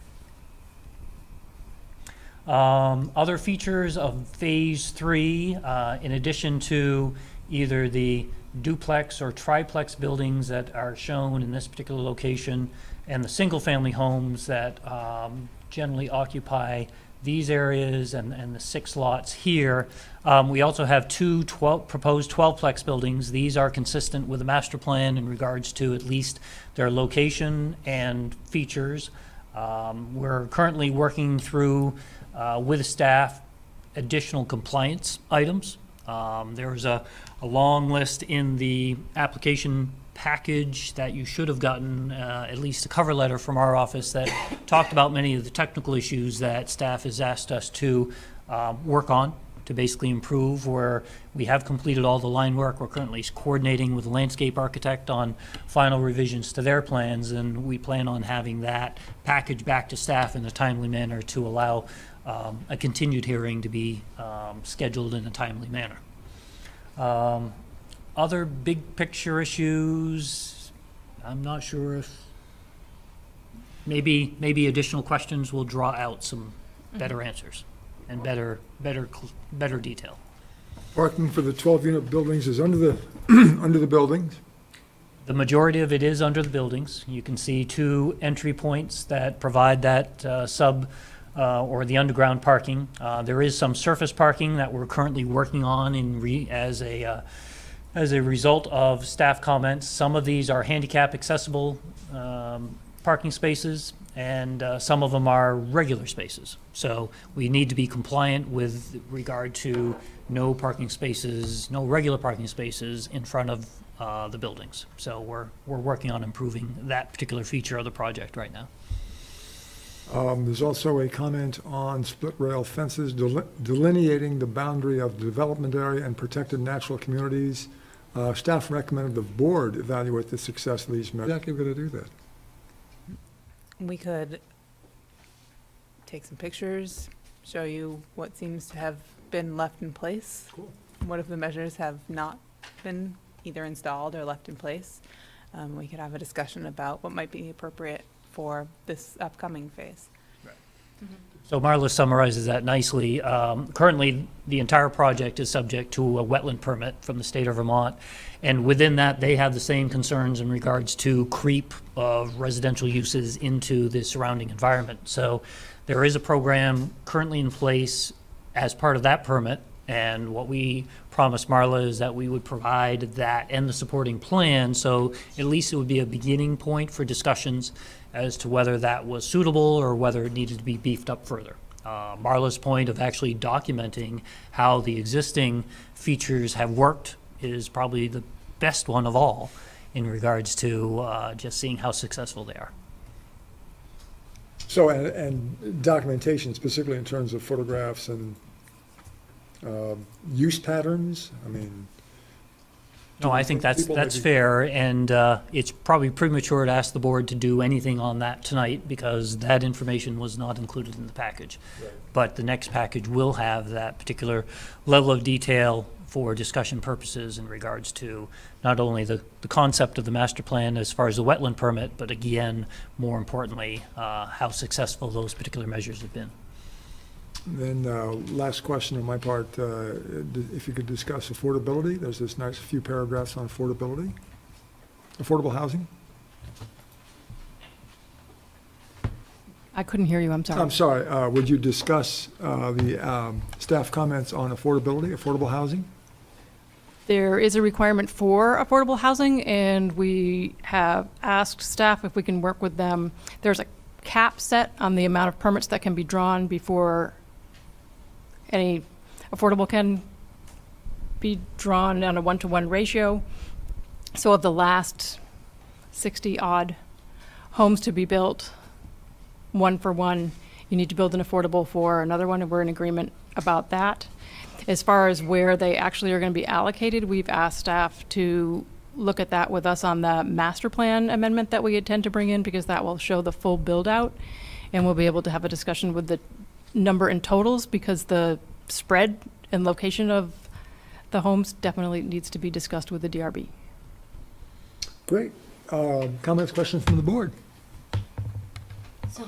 Other features of Phase 3, in addition to either the duplex or triplex buildings that are shown in this particular location, and the single-family homes that generally occupy these areas and the 6 lots here. We also have two proposed 12-plex buildings. These are consistent with the master plan in regards to at least their location and features. We're currently working through with staff additional compliance items. There was a long list in the application package that you should have gotten, at least a cover letter from our office that talked about many of the technical issues that staff has asked us to work on to basically improve, where we have completed all the line work. We're currently coordinating with the landscape architect on final revisions to their plans, and we plan on having that package back to staff in a timely manner to allow a continued hearing to be scheduled in a timely manner. Other big picture issues, I'm not sure if maybe additional questions will draw out some better answers and better detail. Parking for the 12-unit buildings is under the, under the buildings. The majority of it is under the buildings. You can see 2 entry points that provide that or the underground parking. There is some surface parking that we're currently working on as a result of staff comments. Some of these are handicap accessible parking spaces, and some of them are regular spaces. So we need to be compliant with regard to no parking spaces, no regular parking spaces in front of the buildings. So we're working on improving that particular feature of the project right now. There's also a comment on split rail fences delineating the boundary of the development area and protected natural communities. Staff recommended the board evaluate the success of these measures. Exactly going to do that. We could take some pictures, show you what seems to have been left in place. Cool. What if the measures have not been either installed or left in place? We could have a discussion about what might be appropriate for this upcoming phase. So Marla summarizes that nicely. Currently, the entire project is subject to a wetland permit from the state of Vermont. And within that, they have the same concerns in regards to creep of residential uses into the surrounding environment. So there is a program currently in place as part of that permit. And what we promised Marla is that we would provide that and the supporting plan. So at least it would be a beginning point for discussions as to whether that was suitable or whether it needed to be beefed up further. Marla's point of actually documenting how the existing features have worked is probably the best one of all in regards to just seeing how successful they are. So, and documentation specifically in terms of photographs and use patterns, I mean. No, I think that's fair, and it's probably premature to ask the board to do anything on that tonight because that information was not included in the package. Right. But the next package will have that particular level of detail for discussion purposes in regards to not only the concept of the master plan as far as the wetland permit, but again, more importantly, how successful those particular measures have been. Then last question on my part, if you could discuss affordability. There's this nice few paragraphs on affordability, affordable housing. I couldn't hear you, I'm sorry. I'm sorry, would you discuss the staff comments on affordability, affordable housing? There is a requirement for affordable housing, and we have asked staff if we can work with them. There's a cap set on the amount of permits that can be drawn before any affordable can be drawn on a 1-to-1 ratio. So of the last 60-odd homes to be built, 1 for 1, you need to build an affordable for another one, and we're in agreement about that. As far as where they actually are going to be allocated, we've asked staff to look at that with us on the master plan amendment that we intend to bring in, because that will show the full build-out. And we'll be able to have a discussion with the number and totals, because the spread and location of the homes definitely needs to be discussed with the DRB. Great. Comments, questions from the board? So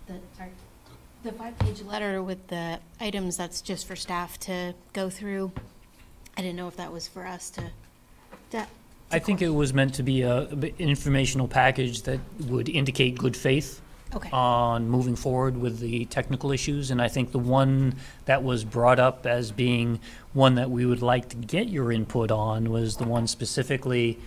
the 5-page letter with the items, that's just for staff to go through. I didn't know if that was for us to I think it was meant to be an informational package that would indicate good faith Okay. on moving forward with the technical issues. And I think the one that was brought up as being one that we would like to get your input on was the one specifically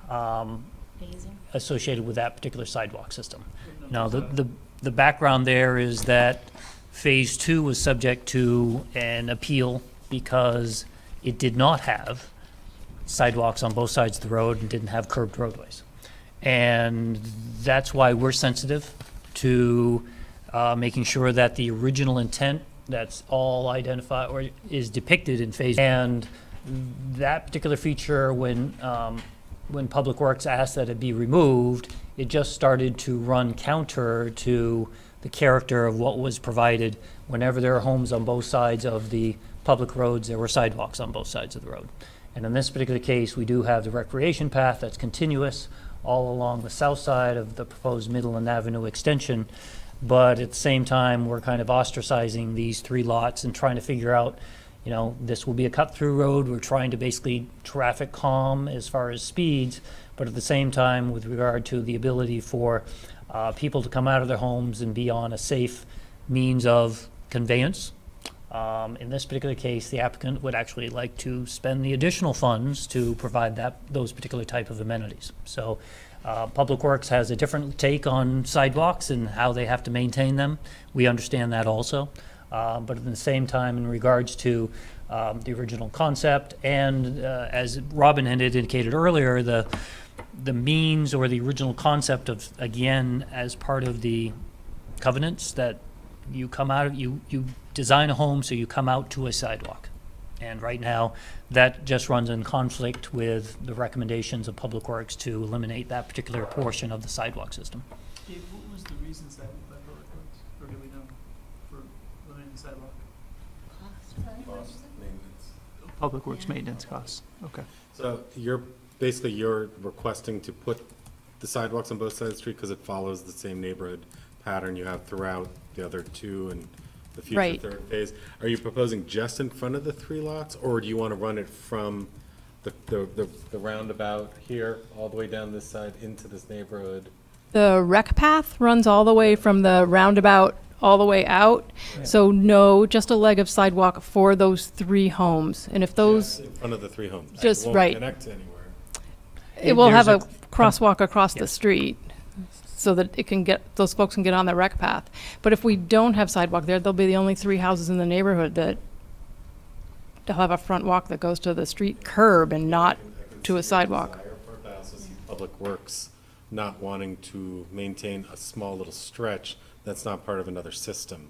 Phasing. associated with that particular sidewalk system. Now, the background there is that Phase 2 was subject to an appeal because it did not have sidewalks on both sides of the road and didn't have curbed roadways. And that's why we're sensitive to making sure that the original intent that's all identified or is depicted in Phase. And that particular feature, when Public Works asked that it be removed, it just started to run counter to the character of what was provided. Whenever there are homes on both sides of the public roads, there were sidewalks on both sides of the road. And in this particular case, we do have the recreation path that's continuous all along the south side of the proposed Midland Avenue extension. But at the same time, we're kind of ostracizing these 3 lots and trying to figure out, this will be a cut-through road. We're trying to basically traffic calm as far as speeds, but at the same time, with regard to the ability for people to come out of their homes and be on a safe means of conveyance. In this particular case, the applicant would actually like to spend the additional funds to provide those particular type of amenities. So Public Works has a different take on sidewalks and how they have to maintain them. We understand that also. But at the same time, in regards to the original concept, and as Robin had indicated earlier, the means or the original concept of, again, as part of the covenants, that you come out of, you design a home so you come out to a sidewalk. And right now, that just runs in conflict with the recommendations of Public Works to eliminate that particular portion of the sidewalk system. Dave, what was the reasons that by Public Works, or do we know, for limiting the sidewalk? Public Works maintenance costs, okay. So you're requesting to put the sidewalks on both sides of the street because it follows the same neighborhood pattern you have throughout the other 2 and the future Right. 3rd phase. Are you proposing just in front of the 3 lots, or do you want to run it from the roundabout here all the way down this side into this neighborhood? The rec path runs all the way from the roundabout all the way out. Yeah. So no, just a leg of sidewalk for those 3 homes. And if those, In front of the 3 homes. Just It won't right. connect anywhere. it will have a There's crosswalk across Yeah. the street so that those folks can get on the rec path. But if we don't have sidewalk there, they'll be the only 3 houses in the neighborhood that they'll have a front walk that goes to the street curb and not I can to a see your sidewalk. desire for it, but I also see Public Works not wanting to maintain a small little stretch that's not part of another system.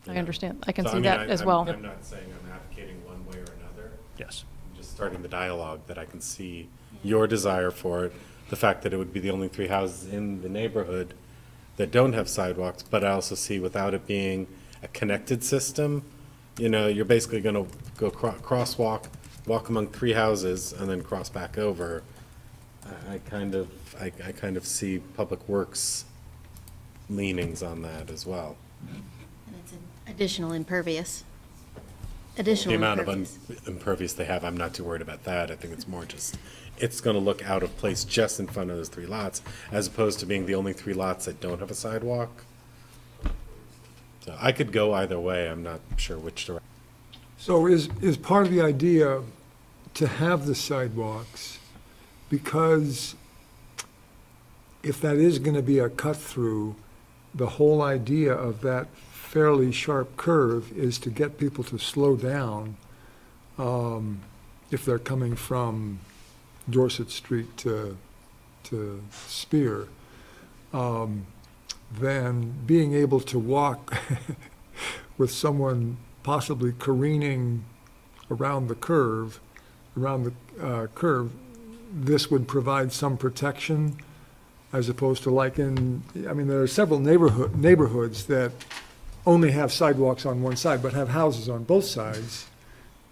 you I know? understand. I can So, see mean, that as well. I'm not saying I'm advocating one way or another. Yes. I'm just starting the dialogue that I can see your desire for it, the fact that it would be the only 3 houses in the neighborhood that don't have sidewalks, but I also see without it being a connected system, you're basically going to go crosswalk, walk among 3 houses, and then cross back over. I kind of see Public Works leanings on that as well. And it's an additional impervious. The amount of impervious they have, I'm not too worried about that. I think it's more just, it's going to look out of place just in front of those 3 lots, as opposed to being the only 3 lots that don't have a sidewalk. So I could go either way. I'm not sure which direction. So is part of the idea to have the sidewalks, because if that is going to be a cut-through, the whole idea of that fairly sharp curve is to get people to slow down if they're coming from Dorset Street to Spear. Then being able to walk with someone possibly careening around the curve, this would provide some protection as opposed to like in, I mean, there are several neighborhoods that only have sidewalks on one side, but have houses on both sides,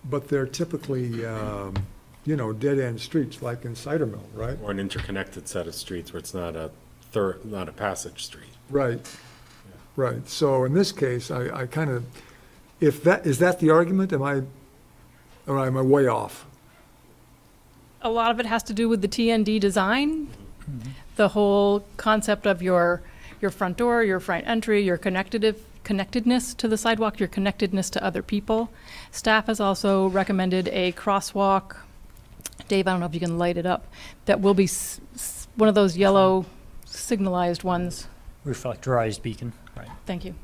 but they're typically, you know, dead-end streets, like in Cider Mill, right? Or an interconnected set of streets where it's not a passage street. Right, right. So in this case, I kind of, is that the argument? Or am I way off? A lot of it has to do with the TND design. The whole concept of your front door, your front entry, your connectedness to the sidewalk, your connectedness to other people. Staff has also recommended a crosswalk. Dave, I don't know if you can light it up. That will be one of those yellow signalized ones. Reflectorized beacon, right. Thank you.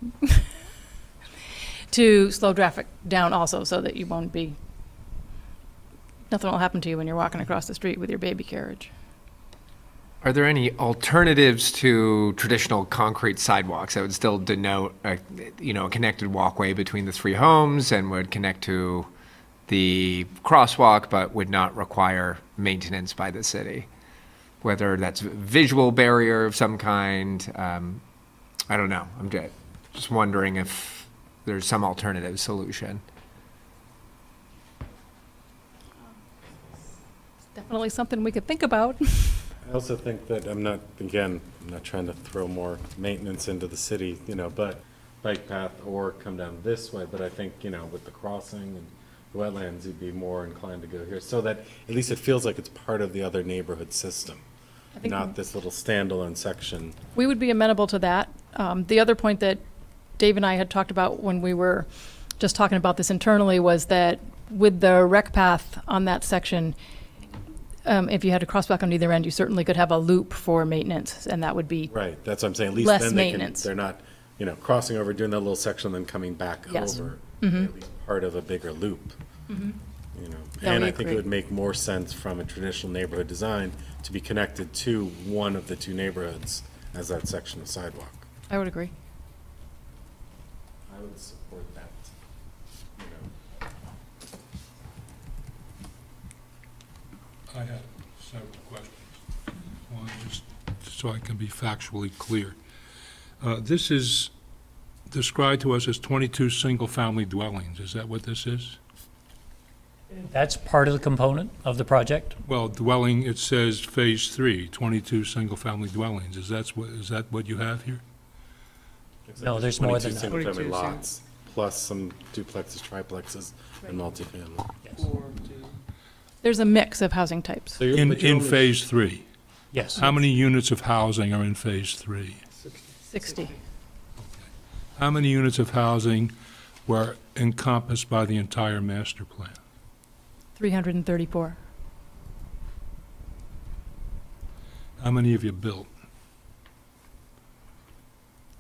To slow traffic down also, so that you won't be, nothing will happen to you when you're walking across the street with your baby carriage. Are there any alternatives to traditional concrete sidewalks that would still denote a connected walkway between the three homes and would connect to the crosswalk but would not require maintenance by the city? Whether that's a visual barrier of some kind, I don't know. I'm just wondering if there's some alternative solution. Definitely something we could think about. I also think that I'm not trying to throw more maintenance into the city, but bike path or come down this way, but I think, with the crossing and the wetlands, you'd be more inclined to go here, so that at least it feels like it's part of the other neighborhood system, not this little standalone section. We would be amenable to that. The other point that Dave and I had talked about when we were just talking about this internally was that with the rec path on that section, if you had a crosswalk on either end, you certainly could have a loop for maintenance, and that would be right. That's what I'm saying. At least less then maintenance. They're not, crossing over, doing that little section, then coming back Yes. over. Mhm. At least part of a bigger loop. Mhm. And Yeah, we I think agree. it would make more sense from a traditional neighborhood design to be connected to one of the two neighborhoods as that section of sidewalk. I would agree. I would support that. I have several questions. One, just so I can be factually clear. This is described to us as 22 single-family dwellings. Is that what this is? That's part of the component of the project. Well, dwelling, it says Phase 3, 22 single-family dwellings. Is that what you have here? No, there's more than that. 22 single-family 22 lots, plus some duplexes, triplexes, and multifamily. Yes. There's a mix of housing types. In Phase 3? Yes. How many units of housing are in Phase 3? 60. How many units of housing were encompassed by the entire master plan? 334. How many have you built?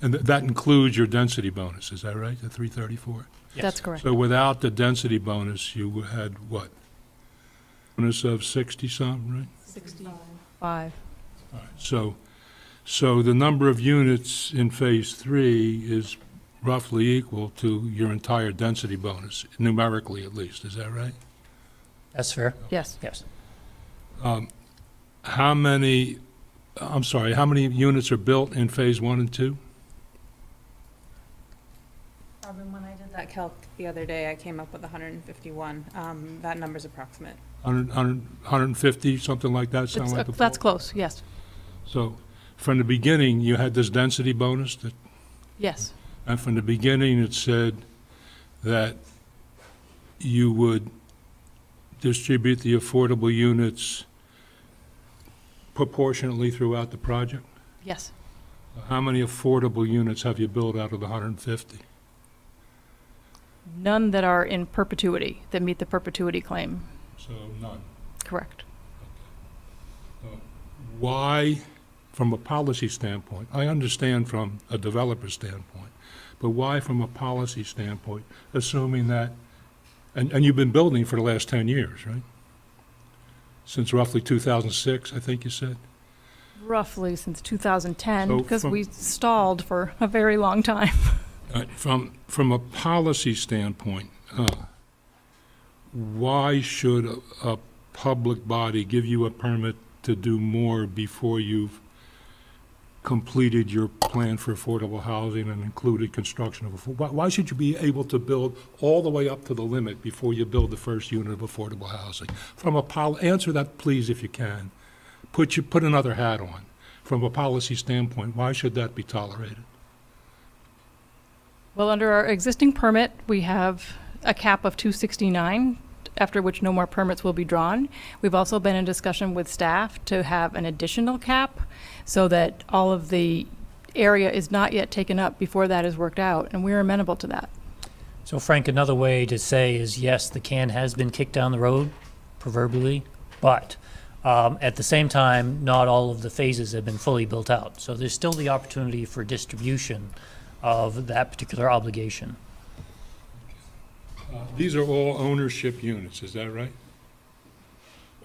And that includes your density bonus, is that right, the 334? Yes. That's correct. So without the density bonus, you had what? Bonus of 60-something, right? 65. All right, so the number of units in Phase 3 is roughly equal to your entire density bonus, numerically at least, is that right? That's fair. Yes. Yes. How many units are built in Phase 1 and 2? Robin, when I did that calc the other day, I came up with 151. That number's approximate. 150, something like that, sound like a That's ballpark? close, yes. So from the beginning, you had this density bonus, Yes. and from the beginning, it said that you would distribute the affordable units proportionately throughout the project? Yes. How many affordable units have you built out of the 150? None that are in perpetuity, that meet the perpetuity claim. So none. Correct. Why, from a policy standpoint, I understand from a developer standpoint, but why from a policy standpoint, assuming that, and you've been building for the last 10 years, right? Since roughly 2006, I think you said? Roughly since 2010, So because from- we stalled for a very long time. From a policy standpoint, why should a public body give you a permit to do more before you've completed your plan for affordable housing and included construction of, why should you be able to build all the way up to the limit before you build the first unit of affordable housing? Answer that, please, if you can. Put another hat on. From a policy standpoint, why should that be tolerated? Well, under our existing permit, we have a cap of 269, after which no more permits will be drawn. We've also been in discussion with staff to have an additional cap so that all of the area is not yet taken up before that is worked out, and we're amenable to that. So Frank, another way to say is, yes, the can has been kicked down the road, proverbially, but at the same time, not all of the phases have been fully built out. So there's still the opportunity for distribution of that particular obligation. These are all ownership units, is that right?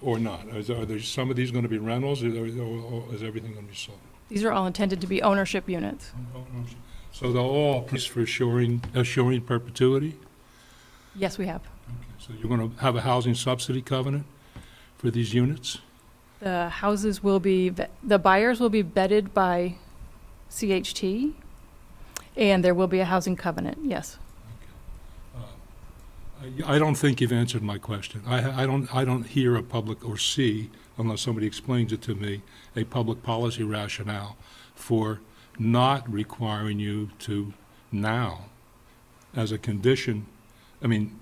Or not? Are there some of these going to be rentals, or is everything going to be sold? These are all intended to be ownership units. So they're all for assuring perpetuity? Yes, we have. Okay. So you're going to have a housing subsidy covenant for these units? The houses will be, the buyers will be vetted by CHT, and there will be a housing covenant, yes. I don't think you've answered my question. I don't hear a public, or see, unless somebody explains it to me, a public policy rationale for not requiring you to now, as a condition, I mean,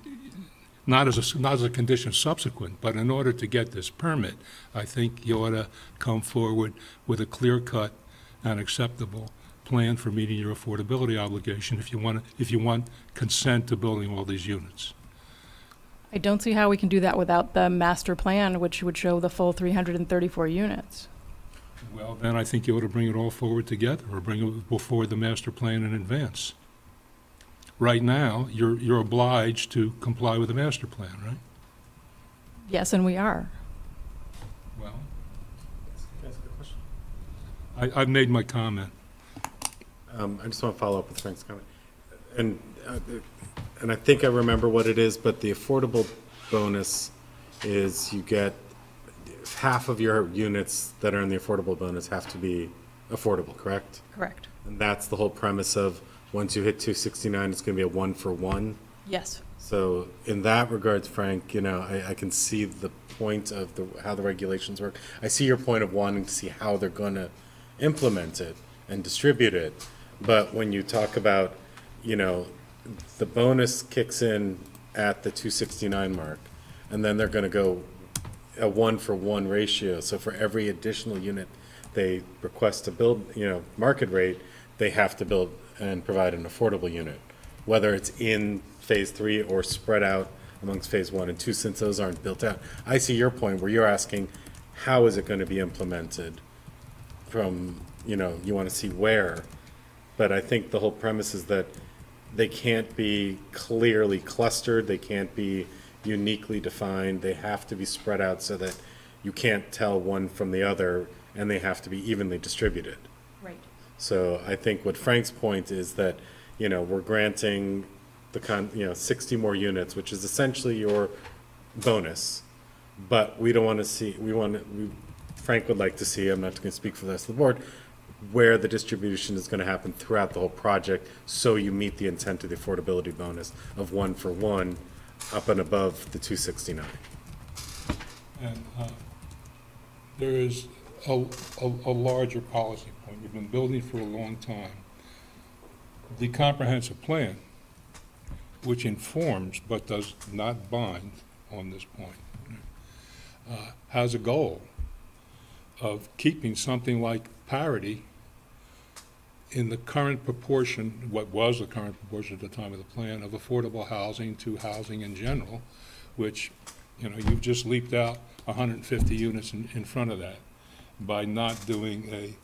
not as a condition subsequent, but in order to get this permit, I think you ought to come forward with a clear-cut and acceptable plan for meeting your affordability obligation if you want consent to building all these units. I don't see how we can do that without the master plan, which would show the full 334 units. Well, then I think you ought to bring it all forward together, or bring it before the master plan in advance. Right now, you're obliged to comply with the master plan, right? Yes, and we are. Well, Can I ask a question? I've made my comment. I just want to follow up with Frank's comment. And I think I remember what it is, but the affordable bonus is you get half of your units that are in the affordable bonus have to be affordable, correct? Correct. And that's the whole premise of once you hit 269, it's going to be a 1-for-1. Yes. So in that regards, Frank, I can see the point of how the regulations work. I see your point of wanting to see how they're going to implement it and distribute it. But when you talk about, the bonus kicks in at the 269 mark, and then they're going to go a 1-for-1 ratio. So for every additional unit they request to build, market rate, they have to build and provide an affordable unit, whether it's in phase 3 or spread out amongst phase 1 and 2, since those aren't built out. I see your point where you're asking, how is it going to be implemented from, you want to see where, but I think the whole premise is that they can't be clearly clustered, they can't be uniquely defined, they have to be spread out so that you can't tell one from the other, and they have to be evenly distributed. Right. So I think what Frank's point is that, we're granting 60 more units, which is essentially your bonus, but we don't want to see, Frank would like to see, I'm not going to speak for the rest of the board, where the distribution is going to happen throughout the whole project, so you meet the intent of the affordability bonus of 1-for-1 up and above the 269. And there is a larger policy point. You've been building for a long time. The comprehensive plan, which informs but does not bind on this point, has a goal of keeping something like parity in the current proportion, what was the current proportion at the time of the plan, of affordable housing to housing in general, which, you've just leaped out 150 units in front of that by not doing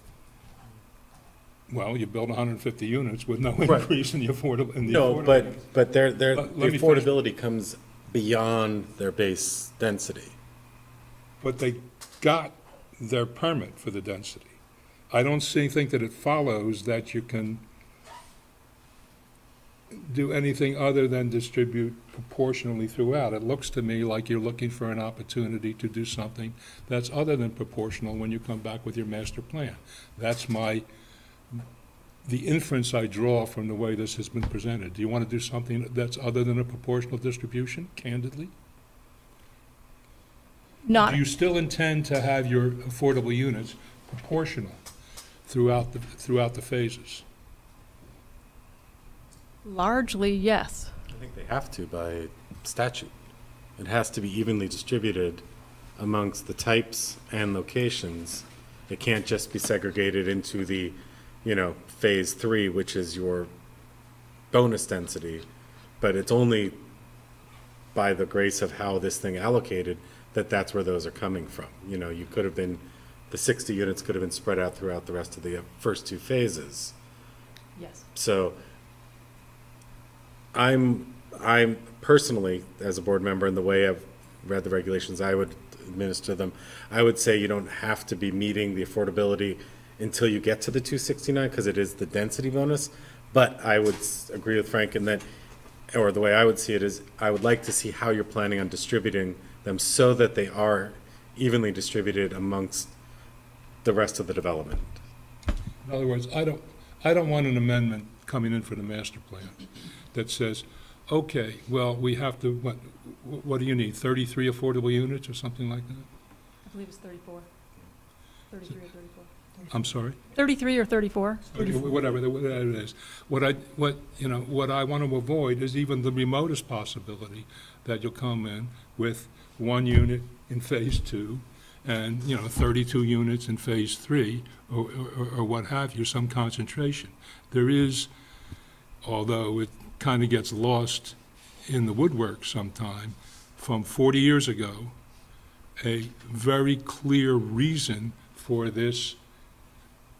you build 150 units with no increase in the affordable. But the affordability comes beyond their base density. But they got their permit for the density. I don't think that it follows that you can do anything other than distribute proportionally throughout. It looks to me like you're looking for an opportunity to do something that's other than proportional when you come back with your master plan. That's the inference I draw from the way this has been presented. Do you want to do something that's other than a proportional distribution, candidly? Not, Do you still intend to have your affordable units proportional throughout the phases? largely, yes. I think they have to by statute. It has to be evenly distributed amongst the types and locations. It can't just be segregated into the, phase 3, which is your bonus density, but it's only by the grace of how this thing allocated that's where those are coming from. You could have been, the 60 units could have been spread out throughout the rest of the first 2 phases. Yes. So I'm personally, as a board member, in the way I've read the regulations, I would administer them. I would say you don't have to be meeting the affordability until you get to the 269, because it is the density bonus. But I would agree with Frank in that, or the way I would see it is, I would like to see how you're planning on distributing them so that they are evenly distributed amongst the rest of the development. In other words, I don't want an amendment coming in for the master plan that says, okay, well, we have to, what do you need, 33 affordable units or something like that? I believe it's 34. 33 or 34. I'm sorry? 33 or 34. Whatever it is. What I want to avoid is even the remotest possibility that you'll come in with 1 unit in phase 2 and, 32 units in phase 3 or what have you, some concentration. There is, although it kind of gets lost in the woodwork sometime, from 40 years ago, a very clear reason for this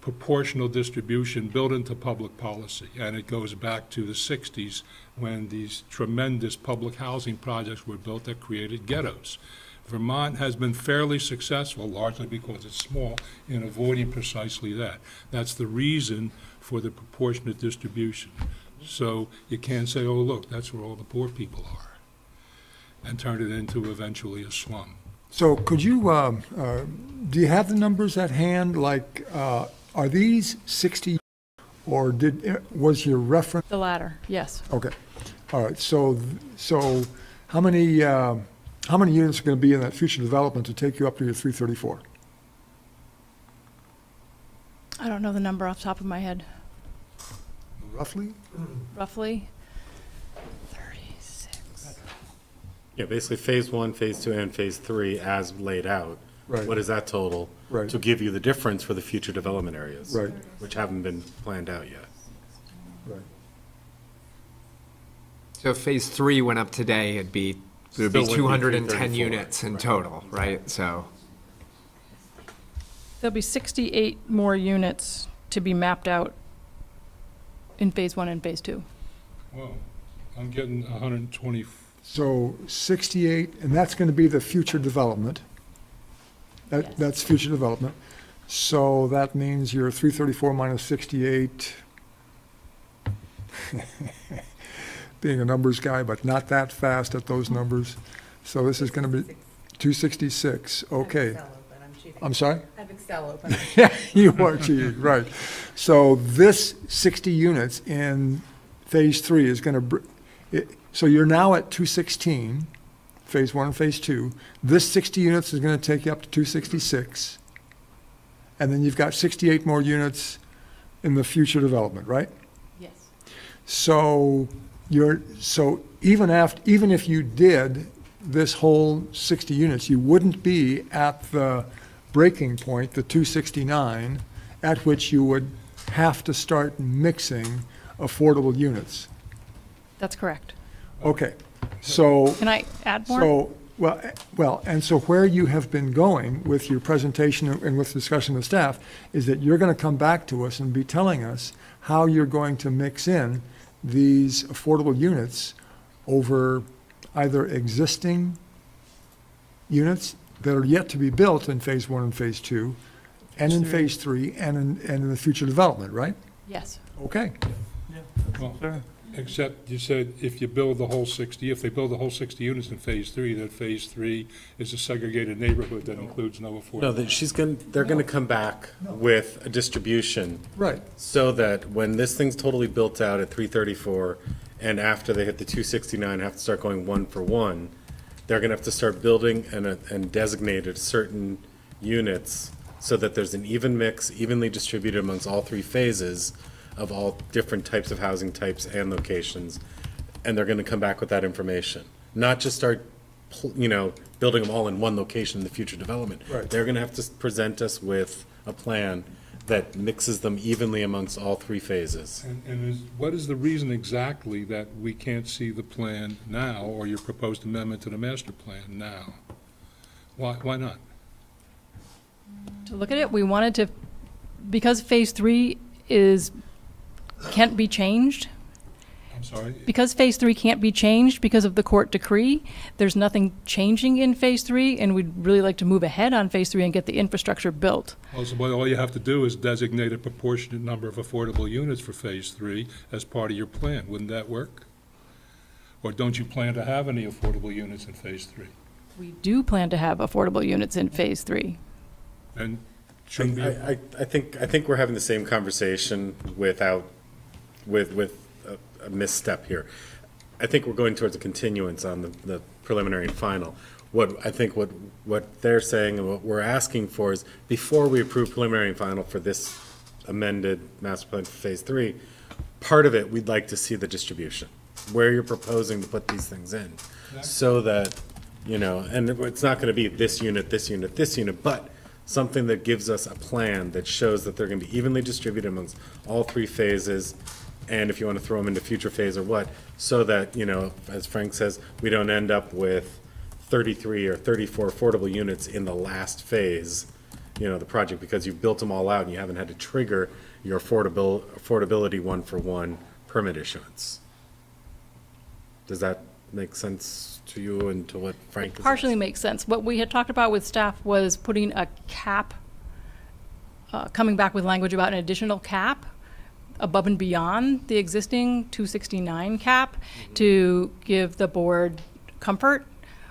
proportional distribution built into public policy. And it goes back to the 60s when these tremendous public housing projects were built that created ghettos. Vermont has been fairly successful, largely because it's small, in avoiding precisely that. That's the reason for the proportionate distribution. So you can't say, oh, look, that's where all the poor people are, and turn it into eventually a slum. So could you, do you have the numbers at hand? Like, are these 60, or was your reference? The latter, yes. Okay. All right. So how many units are going to be in that future development to take you up to your 334? I don't know the number off the top of my head. Roughly? Roughly 36. Yeah, basically phase 1, phase 2, and phase 3 as laid out. Right. What is that total? Right. To give you the difference for the future development areas. Right. Which haven't been planned out yet. Right. So if phase 3 went up today, it would be Still would be 210 334, units in total, right? So, There'll be 68 more units to be mapped out in phase 1 and phase 2. Well, I'm getting 120. So 68, and that's going to be the future development. Yes. That's future development. So that means your 334 minus 68, being a numbers guy, but not that fast at those numbers. So this is going to be 266, okay. I'm sorry? I have Excel open. Yeah, you are cheating, right. So this 60 units in phase 3 is going to, so you're now at 216, phase 1 and phase 2. This 60 units is going to take you up to 266. And then you've got 68 more units in the future development, right? Yes. So even if you did this whole 60 units, you wouldn't be at the breaking point, the 269, at which you would have to start mixing affordable units. That's correct. Okay, so. Can I add more? So, well, and so where you have been going with your presentation and with discussion with staff is that you're going to come back to us and be telling us how you're going to mix in these affordable units over either existing units that are yet to be built in phase 1 and phase 2, and in phase 3, and in the future development, right? Yes. Okay. Well, Except you said if you build the whole 60, if they build the whole 60 units in Phase 3, then Phase 3 is a segregated neighborhood that includes no affordable. No, they're gonna come back with a distribution Right. so that when this thing's totally built out at 334, and after they hit the 269, have to start going one for one, they're gonna have to start building and designated certain units so that there's an even mix, evenly distributed amongst all three phases of all different types of housing types and locations. And they're gonna come back with that information. Not just start, building them all in one location in the future development. Right. They're gonna have to present us with a plan that mixes them evenly amongst all three phases. What is the reason exactly that we can't see the plan now, or your proposed amendment to the master plan now? Why not? To look at it, we wanted to, because Phase 3 can't be changed, I'm sorry? because Phase 3 can't be changed because of the court decree, there's nothing changing in Phase 3, and we'd really like to move ahead on Phase 3 and get the infrastructure built. Also, all you have to do is designate a proportionate number of affordable units for Phase 3 as part of your plan. Wouldn't that work? Or don't you plan to have any affordable units in Phase 3? We do plan to have affordable units in Phase 3. And shouldn't be, I think we're having the same conversation with a misstep here. I think we're going towards a continuance on the preliminary and final. What they're saying and what we're asking for is, before we approve preliminary and final for this amended master plan for Phase 3, part of it, we'd like to see the distribution, where you're proposing to put these things in, so that, and it's not gonna be this unit, this unit, this unit, but something that gives us a plan that shows that they're gonna be evenly distributed amongst all three phases, and if you want to throw them into future phase or what, so that, as Frank says, we don't end up with 33 or 34 affordable units in the last phase, the project, because you've built them all out and you haven't had to trigger your affordability one-for-one permit issuance. Does that make sense to you and to what Frank is Partially asking? makes sense. What we had talked about with staff was putting a cap, coming back with language about an additional cap above and beyond the existing 269 cap to give the board comfort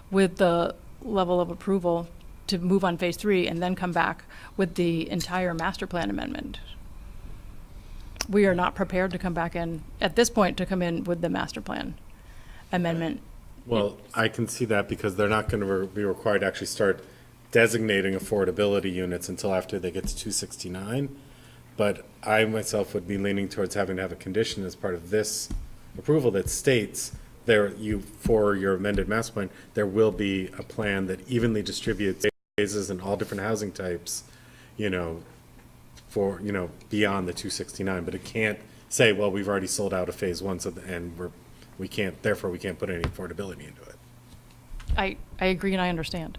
with the level of approval to move on Phase 3 and then come back with the entire master plan amendment. We are not prepared to come back in, at this point, to come in with the master plan amendment. Well, I can see that because they're not going to be required to actually start designating affordability units until after they get to 269. But I myself would be leaning towards having to have a condition as part of this approval that states for your amended master plan, there will be a plan that evenly distributes phases and all different housing types, for, beyond the 269. But it can't say, well, we've already sold out of Phase 1, we can't put any affordability into it. I agree and I understand.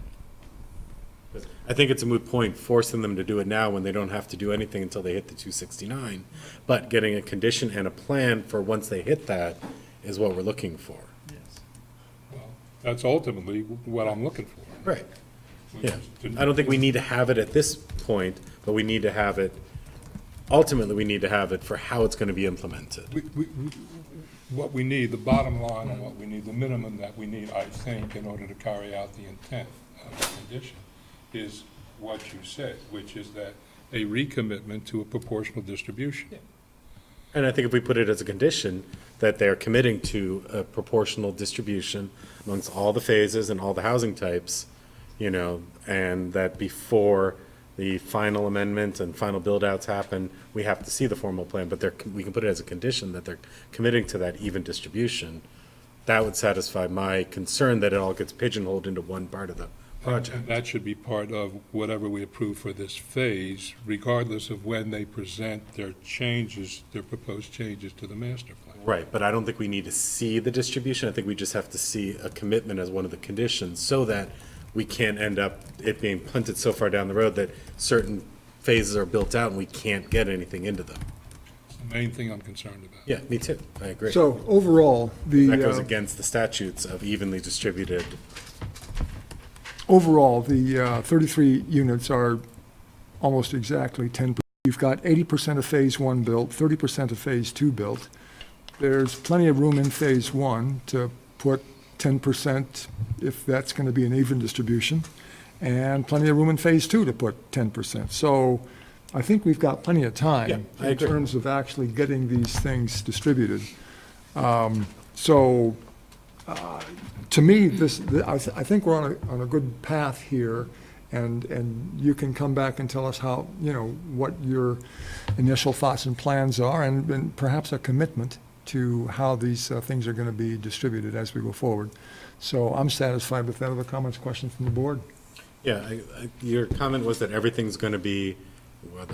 I think it's a moot point forcing them to do it now when they don't have to do anything until they hit the 269. But getting a condition and a plan for once they hit that is what we're looking for. well, that's ultimately what I'm looking for. Right. Yeah. I don't think we need to have it at this point, but we need to have it, ultimately, we need to have it for how it's going to be implemented. What we need, the bottom line and what we need, the minimum that we need, I think, in order to carry out the intent of the condition is what you said, which is that a recommitment to a proportional distribution. And I think if we put it as a condition that they're committing to a proportional distribution amongst all the phases and all the housing types, and that before the final amendment and final build-outs happen, we have to see the formal plan, but we can put it as a condition that they're committing to that even distribution. That would satisfy my concern that it all gets pigeonholed into one part of the project. And that should be part of whatever we approve for this phase, regardless of when they present their changes, their proposed changes to the master plan. Right, but I don't think we need to see the distribution. I think we just have to see a commitment as one of the conditions so that we can't end up it being punted so far down the road that certain phases are built out and we can't get anything into them. It's the main thing I'm concerned about. Yeah, me too. I agree. So overall, That goes against the statutes of evenly distributed. overall, the 33 units are almost exactly 10%. You've got 80% of Phase 1 built, 30% of Phase 2 built. there's plenty of room in phase one to put 10% if that's going to be an even distribution, and plenty of room in phase two to put 10%. So I think we've got plenty of Yeah, time I in agree. terms of actually getting these things distributed. So to me, I think we're on a good path here, and you can come back and tell us how, what your initial thoughts and plans are, and perhaps a commitment to how these things are going to be distributed as we go forward. So I'm satisfied with that. Other comments, questions from the board? Yeah, your comment was that everything's going to be,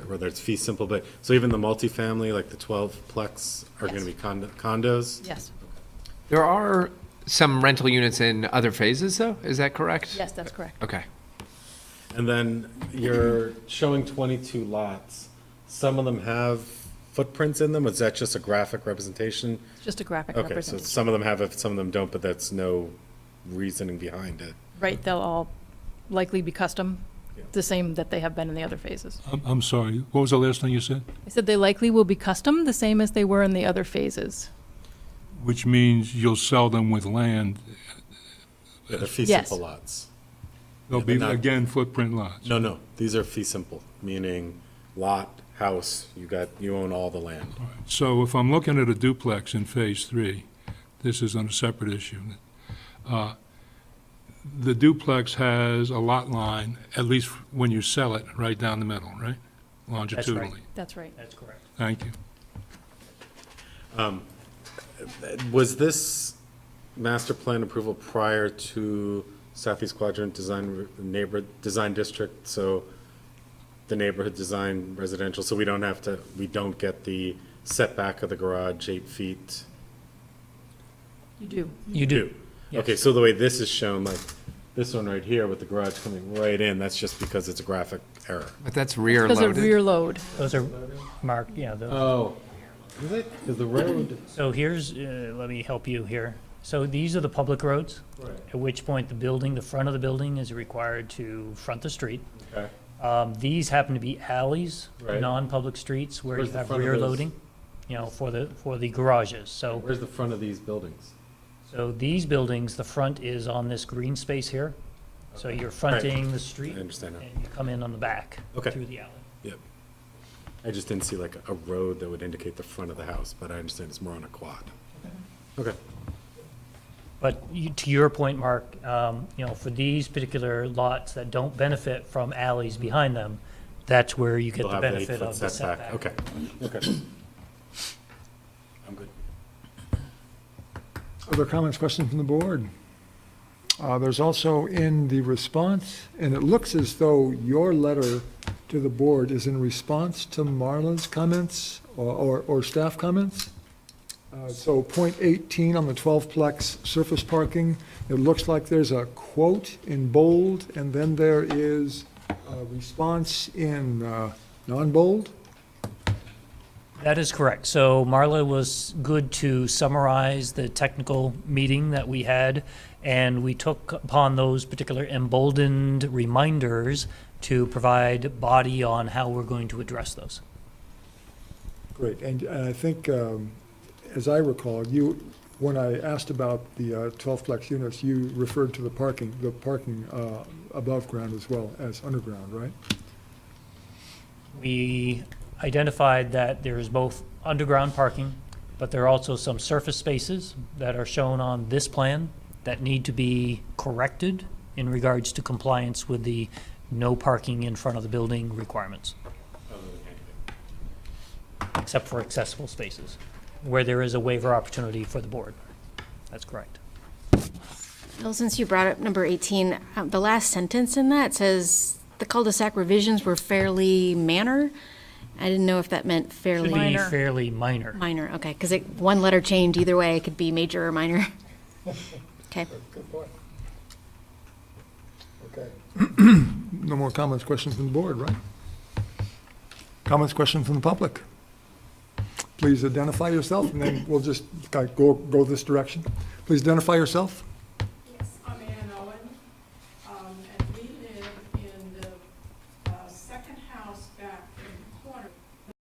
whether it's fee simple, but, so even the multifamily, like the 12-plex, are going to be condos? Yes. There are some rental units in other phases, though? Is that correct? Yes, that's correct. Okay. And then you're showing 22 lots. Some of them have footprints in them? Is that just a graphic representation? It's just a graphic Okay, so representation. some of them have it, some of them don't, but that's no reasoning behind it. Right, they'll all likely be custom, Yeah. the same that they have been in the other phases. I'm sorry, what was the last thing you said? I said they likely will be custom, the same as they were in the other phases. Which means you'll sell them with land. Yeah, they're fee Yes. simple lots. They'll Yeah, be, they're not- again, footprint lots. No, these are fee simple, meaning lot, house, you own all the land. All right. So if I'm looking at a duplex in phase three, this is on a separate issue. The duplex has a lot line, at least when you sell it, right down the middle, right? Longitudinally. That's right. That's correct. Thank you. Was this master plan approval prior to Southeast Quadrant Design District? So the neighborhood design residential, so we don't get the setback of the garage 8 feet? You do. You do. Yes. Okay, so the way this is shown, like this one right here with the garage coming right in, that's just because it's a graphic error. But that's rear Because of loaded. rear load. Those are marked, yeah. Oh, is it? Because the road. So here's, let me help you here. So these are the public roads, Right. at which point the front of the building is required to front the street. Okay. These happen to be alleys, Right. non-public streets where Where's you the have front of rear those? loading, for the garages. So, Where's the front of these buildings? so these buildings, the front is on this green space here. So you're fronting the street I understand now. and you come in on the back Okay. through the alley. Yep. I just didn't see like a road that would indicate the front of the house, but I understand it's more on a quad. Okay. But to your point, Mark, for these particular lots that don't benefit from alleys behind them, that's where you get You'll the have the benefit 8-foot of the setback. Okay, okay. I'm good. Other comments, questions from the board? There's also in the response, and it looks as though your letter to the board is in response to Marla's comments or staff comments. So point 18 on the 12-plex surface parking, it looks like there's a quote in bold, and then there is a response in non-bold. That is correct. So Marla was good to summarize the technical meeting that we had, and we took upon those particular emboldened reminders to provide body on how we're going to address those. Great, and I think, as I recall, when I asked about the 12-plex units, you referred to the parking above ground as well as underground, right? We identified that there is both underground parking, but there are also some surface spaces that are shown on this plan that need to be corrected in regards to compliance with the no parking in front of the building requirements, except for accessible spaces, where there is a waiver opportunity for the board. That's correct. Bill, since you brought up number 18, the last sentence in that says the cul-de-sac revisions were fairly minor. I didn't know if that meant fairly Should be Minor. fairly minor. minor. Okay, because one letter change either way, it could be major or minor. Okay. Good point. Okay. No more comments, questions from the board, right? Comments, questions from the public? Please identify yourself, and then we'll just go this direction. Please identify yourself. Yes, I'm Ann Owen, and we live in the second house back in the corner.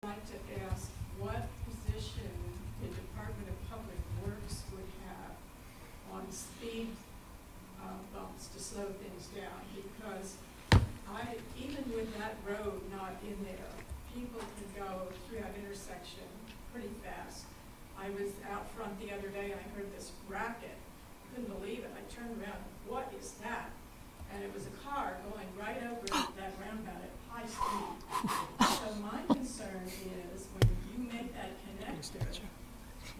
I'd like to ask what position the Department of Public Works would have on speed bumps to slow things down, because even with that road not in there, people can go through that intersection pretty fast. I was out front the other day and I heard this racket. Couldn't believe it. I turned around, what is that? And it was a car going right over that roundabout at high speed. So my concern is when you make that connector,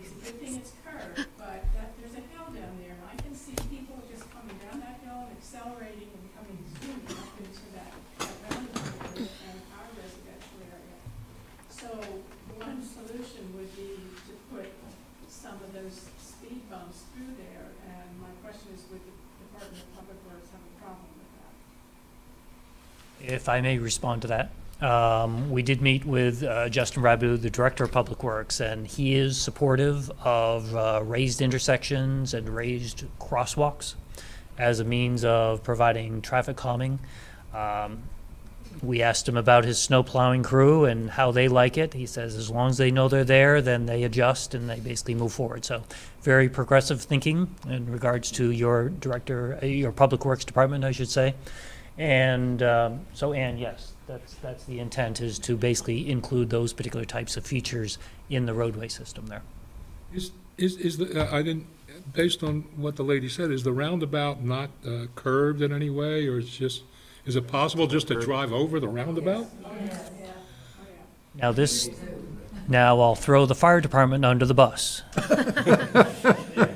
it's a good thing it's curved, but there's a hill down there, and I can see people just coming down that hill and accelerating and coming zooming up into that roundabout area and our residential area. So one solution would be to put some of those speed bumps through there, and my question is, would the Department of Public Works have a problem with that? If I may respond to that. We did meet with Justin Rabu, the Director of Public Works, and he is supportive of raised intersections and raised crosswalks as a means of providing traffic calming. We asked him about his snow plowing crew and how they like it. He says as long as they know they're there, then they adjust and they basically move forward. So very progressive thinking in regards to your director, your Public Works Department, I should say. And so, Ann, yes, that's the intent, is to basically include those particular types of features in the roadway system there. I didn't, based on what the lady said, is the roundabout not curved in any way, or is it possible just to drive over the roundabout? Now I'll throw the fire department under the bus.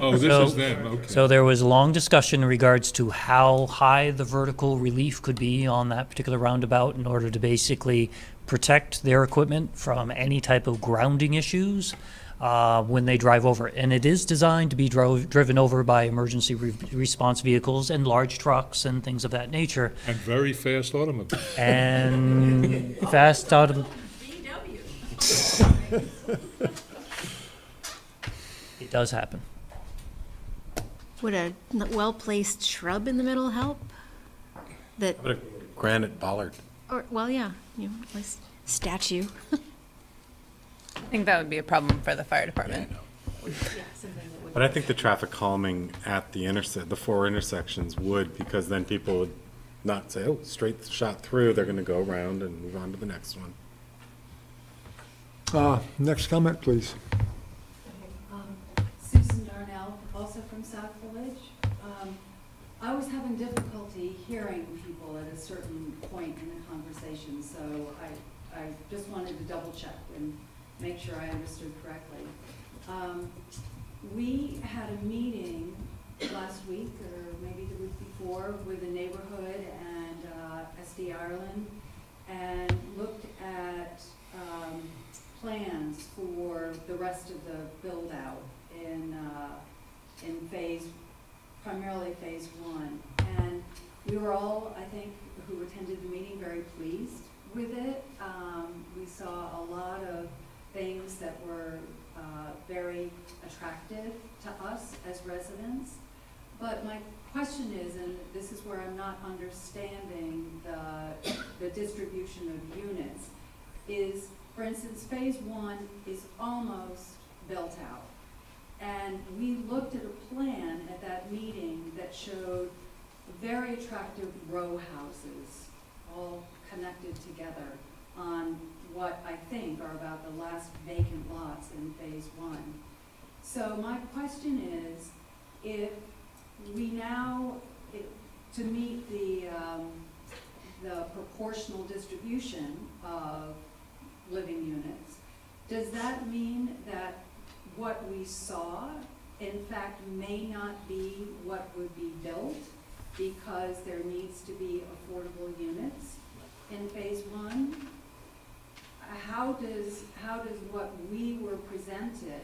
Oh, this is them, okay. So there was a long discussion in regards to how high the vertical relief could be on that particular roundabout in order to basically protect their equipment from any type of grounding issues when they drive over. And it is designed to be driven over by emergency response vehicles and large trucks and things of that nature. And very fast automobiles. And fast automobiles. It does happen. Would a well-placed shrub in the middle help? That, How about a granite bollard? or, well, yeah, at least statue. I think that would be a problem for the fire department. But I think the traffic calming at the four intersections would, because then people would not say, oh, straight shot through, they're going to go around and move on to the next one. Next comment, please. Susan Darnell, also from South Village. I was having difficulty hearing people at a certain point in the conversation, so I just wanted to double check and make sure I understood correctly. We had a meeting last week, or maybe the week before, with the neighborhood and SD Ireland, and looked at plans for the rest of the build-out in primarily phase one. And we were all, I think, who attended the meeting, very pleased with it. We saw a lot of things that were very attractive to us as residents. But my question is, and this is where I'm not understanding the distribution of units, is, for instance, phase one is almost built out. And we looked at a plan at that meeting that showed very attractive row houses, all connected together on what I think are about the last vacant lots in phase one. So my question is, if we now, to meet the proportional distribution of living units, does that mean that what we saw, in fact, may not be what would be built because there needs to be affordable units in phase one? How does what we were presented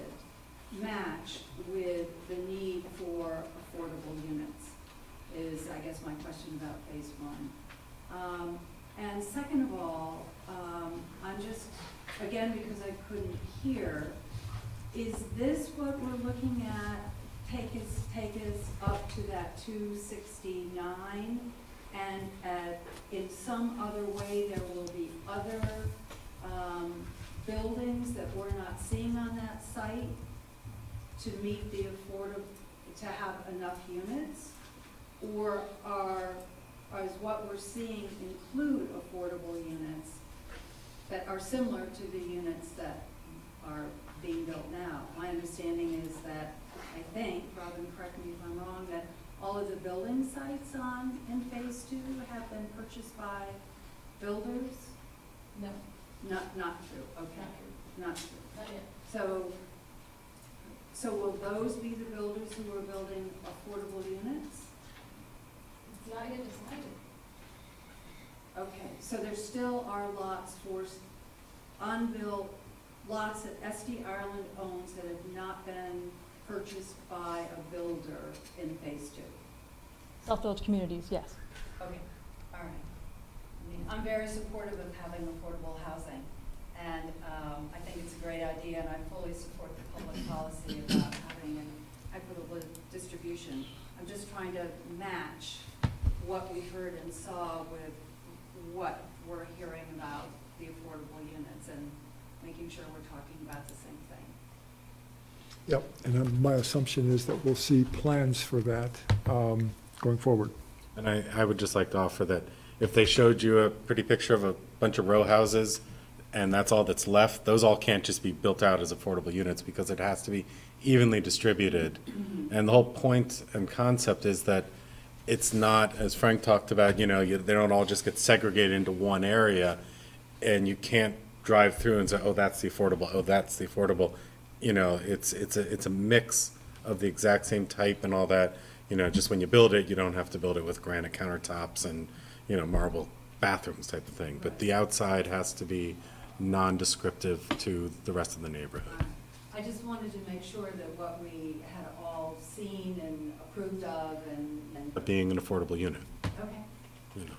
match with the need for affordable units, is, I guess, my question about phase one. And second of all, I'm just, again, because I couldn't hear, is this what we're looking at, take us up to that 269, and in some other way there will be other buildings that we're not seeing on that site to meet the to have enough units? Or is what we're seeing include affordable units that are similar to the units that are being built now? My understanding is that, I think, Robin, correct me if I'm wrong, that all of the building sites in phase 2 have been purchased by builders? No, Not true, okay. Not true. not yet. So will those be the builders who are building affordable units? It's not yet decided. Okay, so there still are lots for unbuilt, lots that SD Ireland owns that have not been purchased by a builder in phase 2? South Village Communities, yes. Okay, all right. I mean, I'm very supportive of having affordable housing, and I think it's a great idea, and I fully support the public policy about having an equitable distribution. I'm just trying to match what we heard and saw with what we're hearing about the affordable units and making sure we're talking about the same thing. Yep, and my assumption is that we'll see plans for that going forward. And I would just like to offer that if they showed you a pretty picture of a bunch of row houses and that's all that's left, those all can't just be built out as affordable units because it has to be evenly distributed. And the whole point and concept is that it's not, as Frank talked about, they don't all just get segregated into one area, and you can't drive through and say, oh, that's the affordable, oh, that's the affordable. It's a mix of the exact same type and all that. Just when you build it, you don't have to build it with granite countertops and, marble bathrooms type of thing. But the outside has to be non-descriptive to the rest of the neighborhood. I just wanted to make sure that what we had all seen and approved of and Being an affordable unit. okay.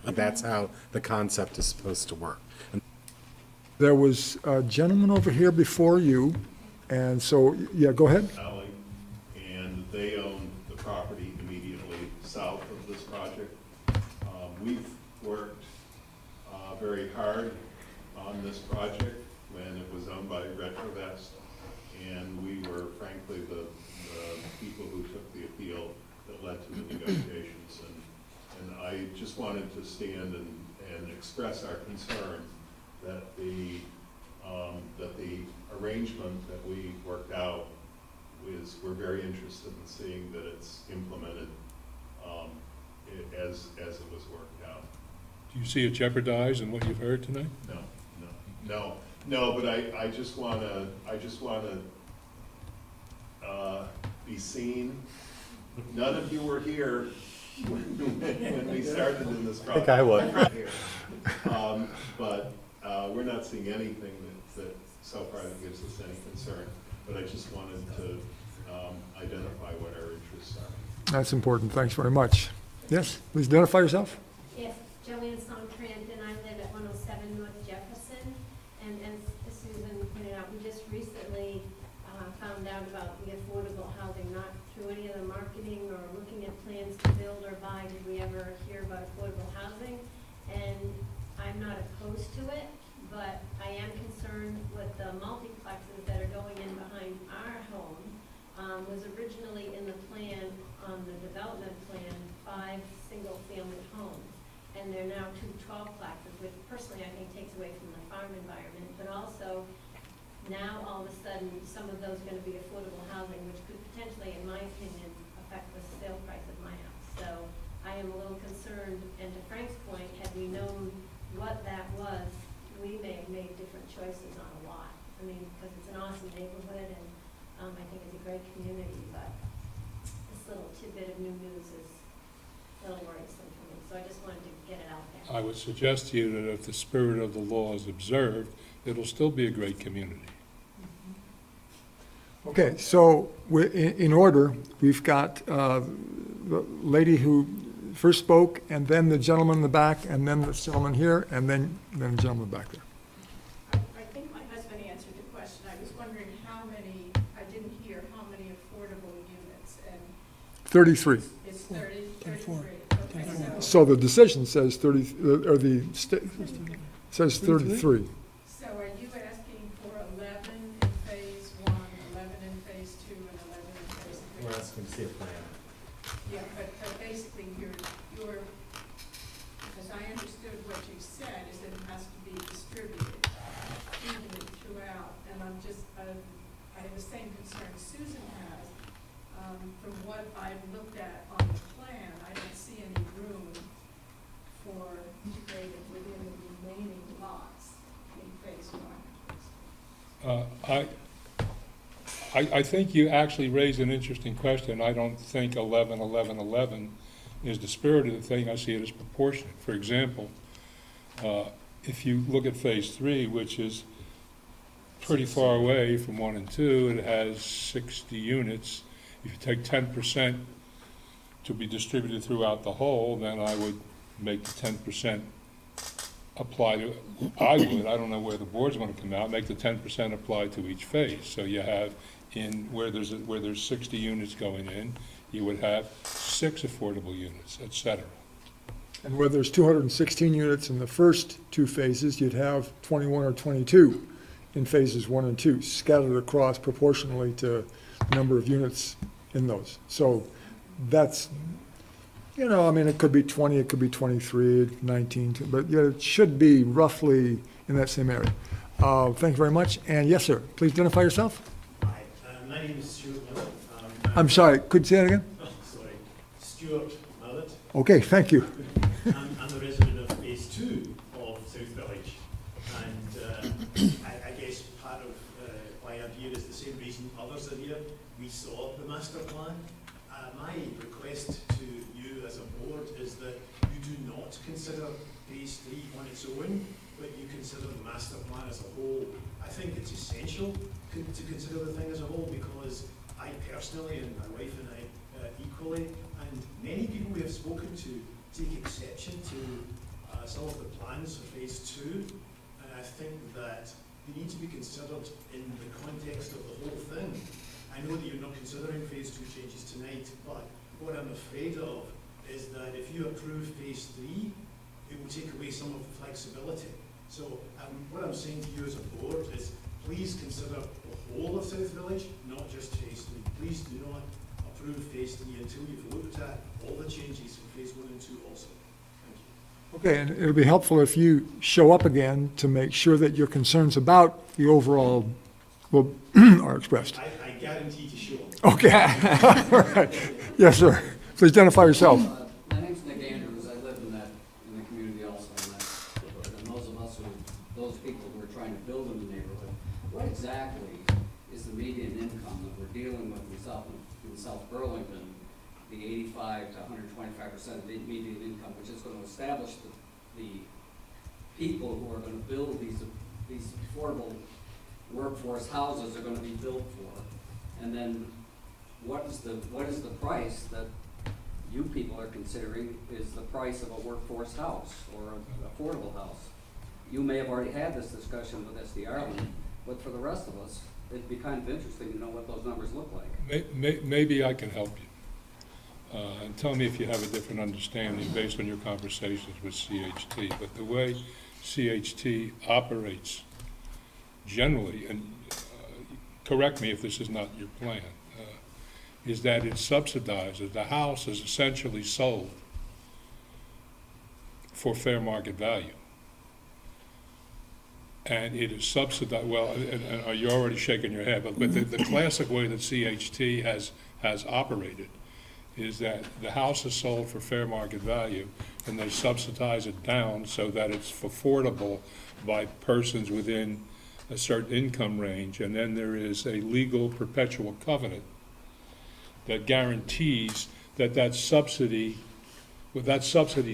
That's how the concept is supposed to work. There was a gentleman over here before you, and so, yeah, go ahead. Alley, and they own the property immediately south of this project. We've worked very hard on this project when it was owned by Retrovest, and we were frankly the people who took the appeal that led to the negotiations. And I just wanted to stand and express our concern that the arrangement that we worked out we're very interested in seeing that it's implemented as it was worked out. Do you see it jeopardized in what you've heard tonight? No, but I just wanna be seen. None of you were here when we started in this process. I think I would. But we're not seeing anything that so far that gives us any concern. But I just wanted to identify what our interests are. That's important. Thanks very much. Yes, please identify yourself. Yes, Joanne Songtrant, and I live at 107 North Jefferson. And as Susan pointed out, we just recently found out about the affordable housing, not through any of the marketing or looking at plans to build or buy. Did we ever hear about affordable housing? And I'm not opposed to it, but I am concerned with the multiplexes that are going in behind our home. Was originally in the plan, the development plan, 5 single-family homes, and they're now 2 12-plexes, which personally I think takes away from the farm environment, but also now all of a sudden some of those are going to be affordable housing, which could potentially, in my opinion, affect the sale price of my house. So I am a little concerned, and to Frank's point, had we known what that was, we may have made different choices on a lot. I mean, because it's an awesome neighborhood, and I think it's a great community, but this little tidbit of new news is really worrisome for me. So I just wanted to get it out there. I would suggest to you that if the spirit of the law is observed, it'll still be a great community. Okay, so in order, we've got the lady who first spoke, and then the gentleman in the back, and then the gentleman here, and then the gentleman back there. I think my husband answered the question. I was wondering how many, I didn't hear how many affordable units, and 33. it's 33. Okay, So the decision says 30, or the says 33. So are you asking for a we're asking to see a plan. Yeah, but basically, your, as I understood what you said, is that it has to be distributed evenly throughout, and I'm just, I have the same concern Susan has. From what I've looked at on the plan, I don't see any room for integrated within the remaining lots in phase one. I think you actually raised an interesting question. I don't think 11, 11, 11 is the spirit of the thing. I see it as proportionate. For example, if you look at phase 3, which is pretty far away from 1 and 2, it has 60 units. If you take 10% to be distributed throughout the whole, then I would make the 10% apply to, I don't know where the board's going to come out, make the 10% apply to each phase. So you have where there's 60 units going in, you would have 6 affordable units, et cetera. And where there's 216 units in the first 2 phases, you'd have 21 or 22 in phases 1 and 2, scattered across proportionally to the number of units in those. So that's, I mean, it could be 20, it could be 23, 19, but it should be roughly in that same area. Thank you very much. And yes, sir, please identify yourself. Hi, my name is Stuart Millett. I'm sorry, could you say that again? Oh, sorry, Stuart Millett. Okay, thank you. I'm a resident of phase 2 of South Village, and I guess part of why I'm here is the same reason others are here. We saw the master plan. My request to you as a board is that you do not consider phase 3 on its own, but you consider the master plan as a whole. I think it's essential to consider the thing as a whole, because I personally, and my wife and I equally, and many people we have spoken to, take exception to some of the plans for phase 2, and I think that they need to be considered in the context of the whole thing. I know that you're not considering phase 2 changes tonight, but what I'm afraid of is that if you approve phase 3, it will take away some of the flexibility. So what I'm saying to you as a board is, please consider the whole of South Village, not just phase 3. Please do not approve phase 3 until you've looked at all the changes for phase 1 and 2 also. Thank you. Okay, and it'll be helpful if you show up again to make sure that your concerns about the overall are expressed. I guarantee to show up. Okay. All right. Yes, sir. Please identify yourself. My name's Nick Andrews. I live in the community also, and those people who are trying to build in the neighborhood. What exactly is the median income that we're dealing with in South Burlington, the 85 to 125% of the median income, which is going to establish the people who are going to build these affordable workforce houses are going to be built for, and then what is the price that you people are considering is the price of a workforce house or an affordable house? You may have already had this discussion with SD Ireland, but for the rest of us, it'd be kind of interesting to know what those numbers look like. Maybe I can help you. And tell me if you have a different understanding based on your conversations with CHT. But the way CHT operates generally, and correct me if this is not your plan, is that it subsidizes. The house is essentially sold for fair market value. And it is subsidized, well, and you're already shaking your head, but the classic way that CHT has operated is that the house is sold for fair market value, and they subsidize it down so that it's affordable by persons within a certain income range, and then there is a legal perpetual covenant that guarantees that that subsidy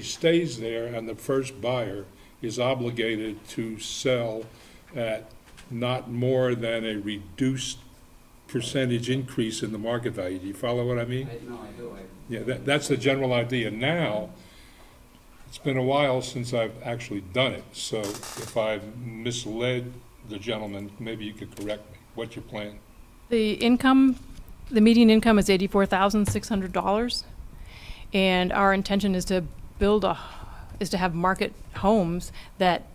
stays there, and the first buyer is obligated to sell at not more than a reduced percentage increase in the market value. Do you follow what I mean? No, I do. Yeah, that's the general idea. Now, it's been a while since I've actually done it, so if I've misled the gentleman, maybe you could correct me. What's your plan? The median income is $84,600, and our intention is to have market homes that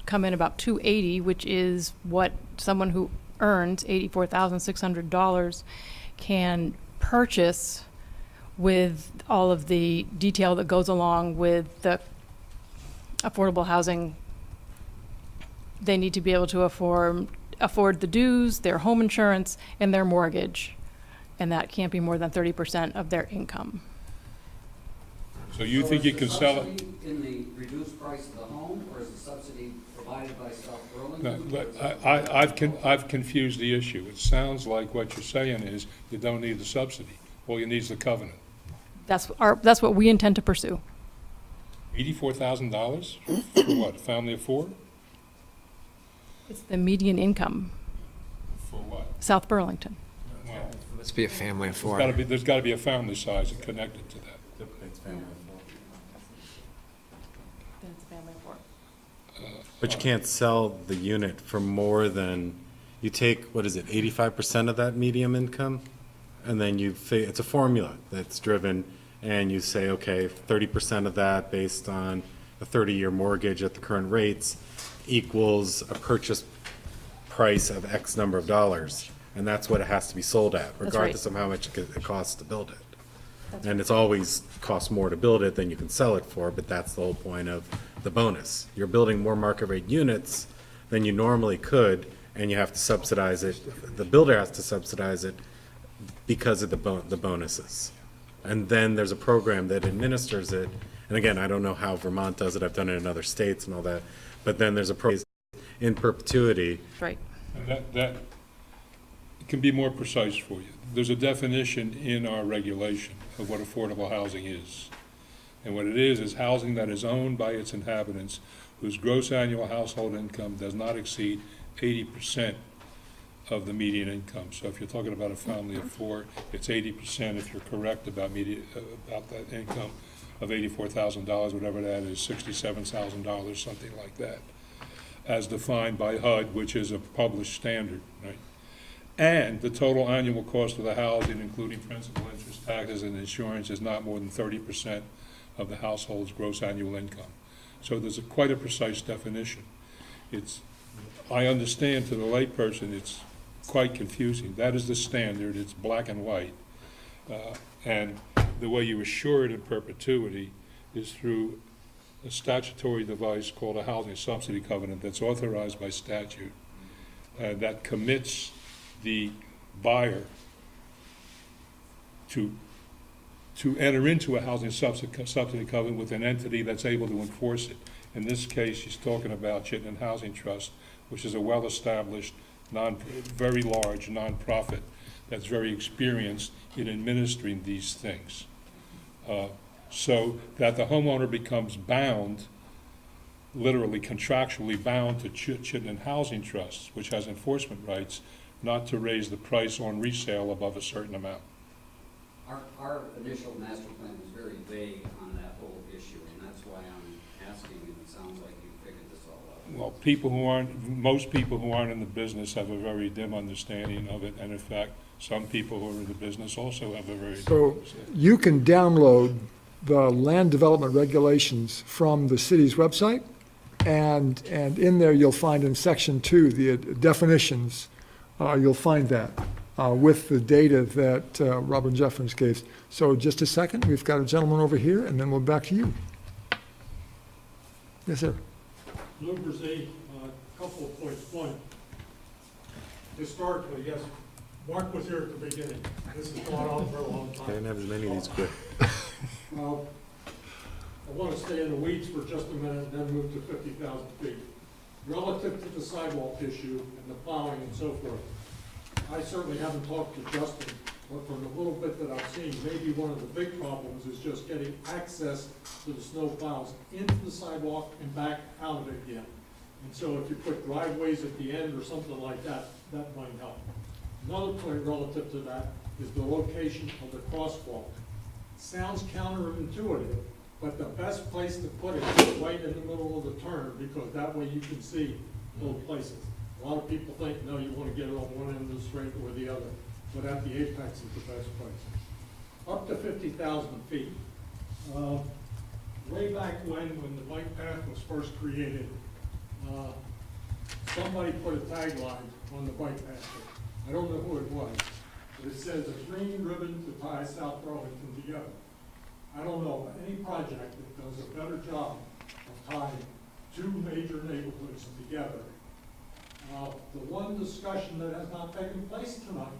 come in about $280,000, which is what someone who earns $84,600 can purchase with all of the detail that goes along with the affordable housing, they need to be able to afford the dues, their home insurance, and their mortgage. And that can't be more than 30% of their income. So you think you can sell it? Is the subsidy in the reduced price of the home, or is the subsidy provided by South Burlington? No, I've confused the issue. It sounds like what you're saying is you don't need the subsidy. All you need is the covenant. That's what we intend to pursue. $84,000 for what, a family of four? It's the median income, For what? South Burlington. Well, Let's be a family of four. there's gotta be a family size connected to that. It's family of four. Then it's a family of four. But you can't sell the unit for more than, you take, what is it, 85% of that medium income? And then it's a formula that's driven, and you say, okay, 30% of that based on a 30-year mortgage at the current rates equals a purchase price of X number of dollars. And that's what it has to be sold at, regardless of how much it costs to build it. And it's always costs more to build it than you can sell it for, but that's the whole point of the bonus. You're building more market rate units than you normally could, and you have to subsidize it. The builder has to subsidize it because of the bonuses. And then there's a program that administers it. And again, I don't know how Vermont does it. I've done it in other states and all that. But then there's a program in perpetuity. Right. And that can be more precise for you. There's a definition in our regulation of what affordable housing is. And what it is housing that is owned by its inhabitants whose gross annual household income does not exceed 80% of the median income. So if you're talking about a family of four, it's 80% if you're correct about that income of $84,000, whatever that is, $67,000, something like that, as defined by HUD, which is a published standard, right? And the total annual cost of the housing, including principal, interest, taxes, and insurance, is not more than 30% of the household's gross annual income. So there's quite a precise definition. I understand to the layperson, it's quite confusing. That is the standard. It's black and white. And the way you assure it in perpetuity is through a statutory device called a housing subsidy covenant that's authorized by statute that commits the buyer to enter into a housing subsidy covenant with an entity that's able to enforce it. In this case, she's talking about Chittenden Housing Trust, which is a well-established, very large nonprofit that's very experienced in administering these things. So that the homeowner becomes bound, literally contractually bound to Chittenden Housing Trust, which has enforcement rights, not to raise the price on resale above a certain amount. Our initial master plan was very vague on that whole issue, and that's why I'm asking, and it sounds like you figured this all out. Well, most people who aren't in the business have a very dim understanding of it, and in fact, some people who are in the business also have a very dim So understanding. you can download the land development regulations from the city's website, and in there you'll find in section 2 the definitions. You'll find that with the data that Robin Jeffers gave. So just a second, we've got a gentleman over here, and then we'll back to you. Yes, sir. Lou Brzee, a couple of points. One, historically, yes, Mark was here at the beginning. This has gone on for a long time. I didn't have as many of these quick. I want to stay in the weeds for just a minute and then move to 50,000 feet. Relative to the sidewalk issue and the plowing and so forth, I certainly haven't talked to Justin, but from the little bit that I've seen, maybe one of the big problems is just getting access to the snow plows into the sidewalk and back out of it again. And so if you put driveways at the end or something like that, that might help. Another point relative to that is the location of the crosswalk. Sounds counterintuitive, but the best place to put it is right in the middle of the turn, because that way you can see both places. A lot of people think, no, you want to get it on one end of the street or the other, but at the apex is the best place. Up to 50,000 feet. Way back when the bike path was first created, somebody put a tagline on the bike path. I don't know who it was, but it says a green ribbon to tie South Burlington together. I don't know of any project that does a better job of tying two major neighborhoods together. The one discussion that has not taken place tonight,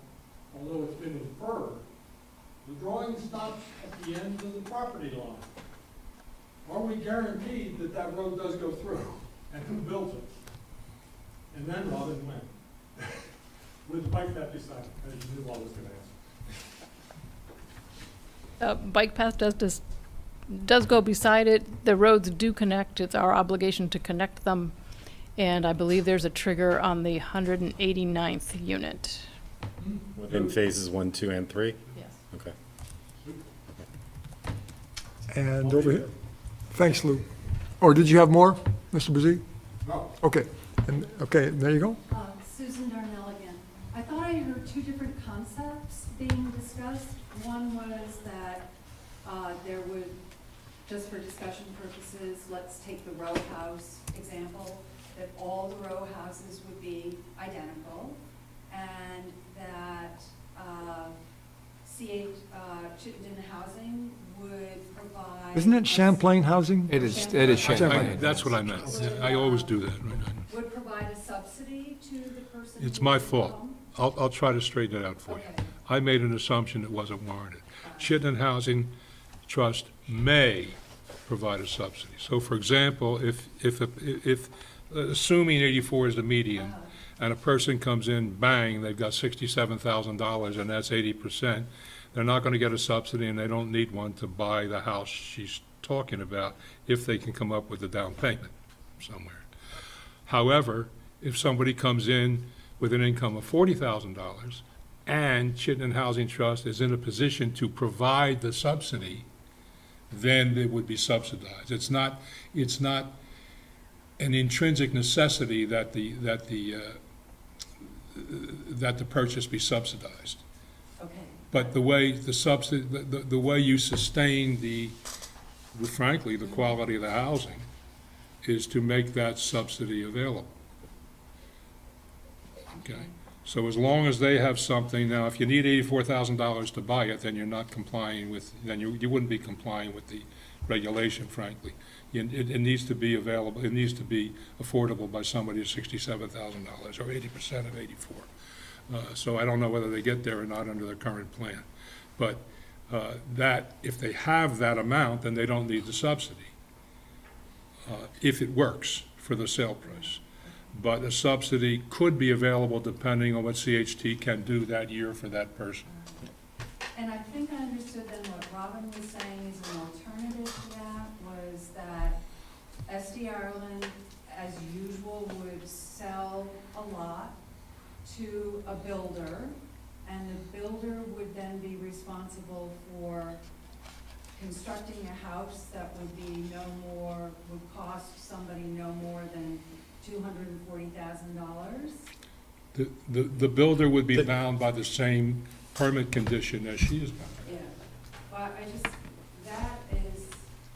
although it's been inferred, the drawing stops at the end of the property line. Are we guaranteed that that road does go through? And who built it? And then Robin went. With the bike path beside it, as you knew I was gonna ask. Bike path does go beside it. The roads do connect. It's our obligation to connect them. And I believe there's a trigger on the 189th unit. In phases 1, 2, and 3? Yes. Okay. And over here. Thanks, Lou. Or did you have more, Mr. Brzee? No. Okay, and, okay, there you go. Susan Darnell again. I thought I heard two different concepts being discussed. One was that there would, just for discussion purposes, let's take the row house example, that all the row houses would be identical, and that Chittenden Housing would provide. Isn't it Champlain Housing? It is Champlain. That's what I meant. I always do that. Would provide a subsidy to the person. It's who my owns the fault. home? I'll try to straighten it out for you. I made an assumption that wasn't warranted. Chittenden Housing Trust may provide a subsidy. So for example, if assuming 84 is the median, and a person comes in, bang, they've got $67,000 and that's 80%, they're not going to get a subsidy and they don't need one to buy the house she's talking about if they can come up with a down payment somewhere. However, if somebody comes in with an income of $40,000 and Chittenden Housing Trust is in a position to provide the subsidy, then it would be subsidized. It's not an intrinsic necessity that the purchase be subsidized. Okay. But the way the way you sustain frankly, the quality of the housing is to make that subsidy available. Okay. So as long as they have something, now if you need $84,000 to buy it, then you're not complying with, then you wouldn't be complying with the regulation, frankly. It needs to be available, it needs to be affordable by somebody at $67,000 or 80% of 84. So I don't know whether they get there or not under the current plan. But that, if they have that amount, then they don't need the subsidy, if it works for the sale price. But a subsidy could be available depending on what CHT can do that year for that person. And I think I understood then what Robin was saying is an alternative to that was that SD Ireland, as usual, would sell a lot to a builder, and the builder would then be responsible for constructing a house that would cost somebody no more than $240,000. The builder would be bound by the same permit condition as she is bound. Yeah, but that is,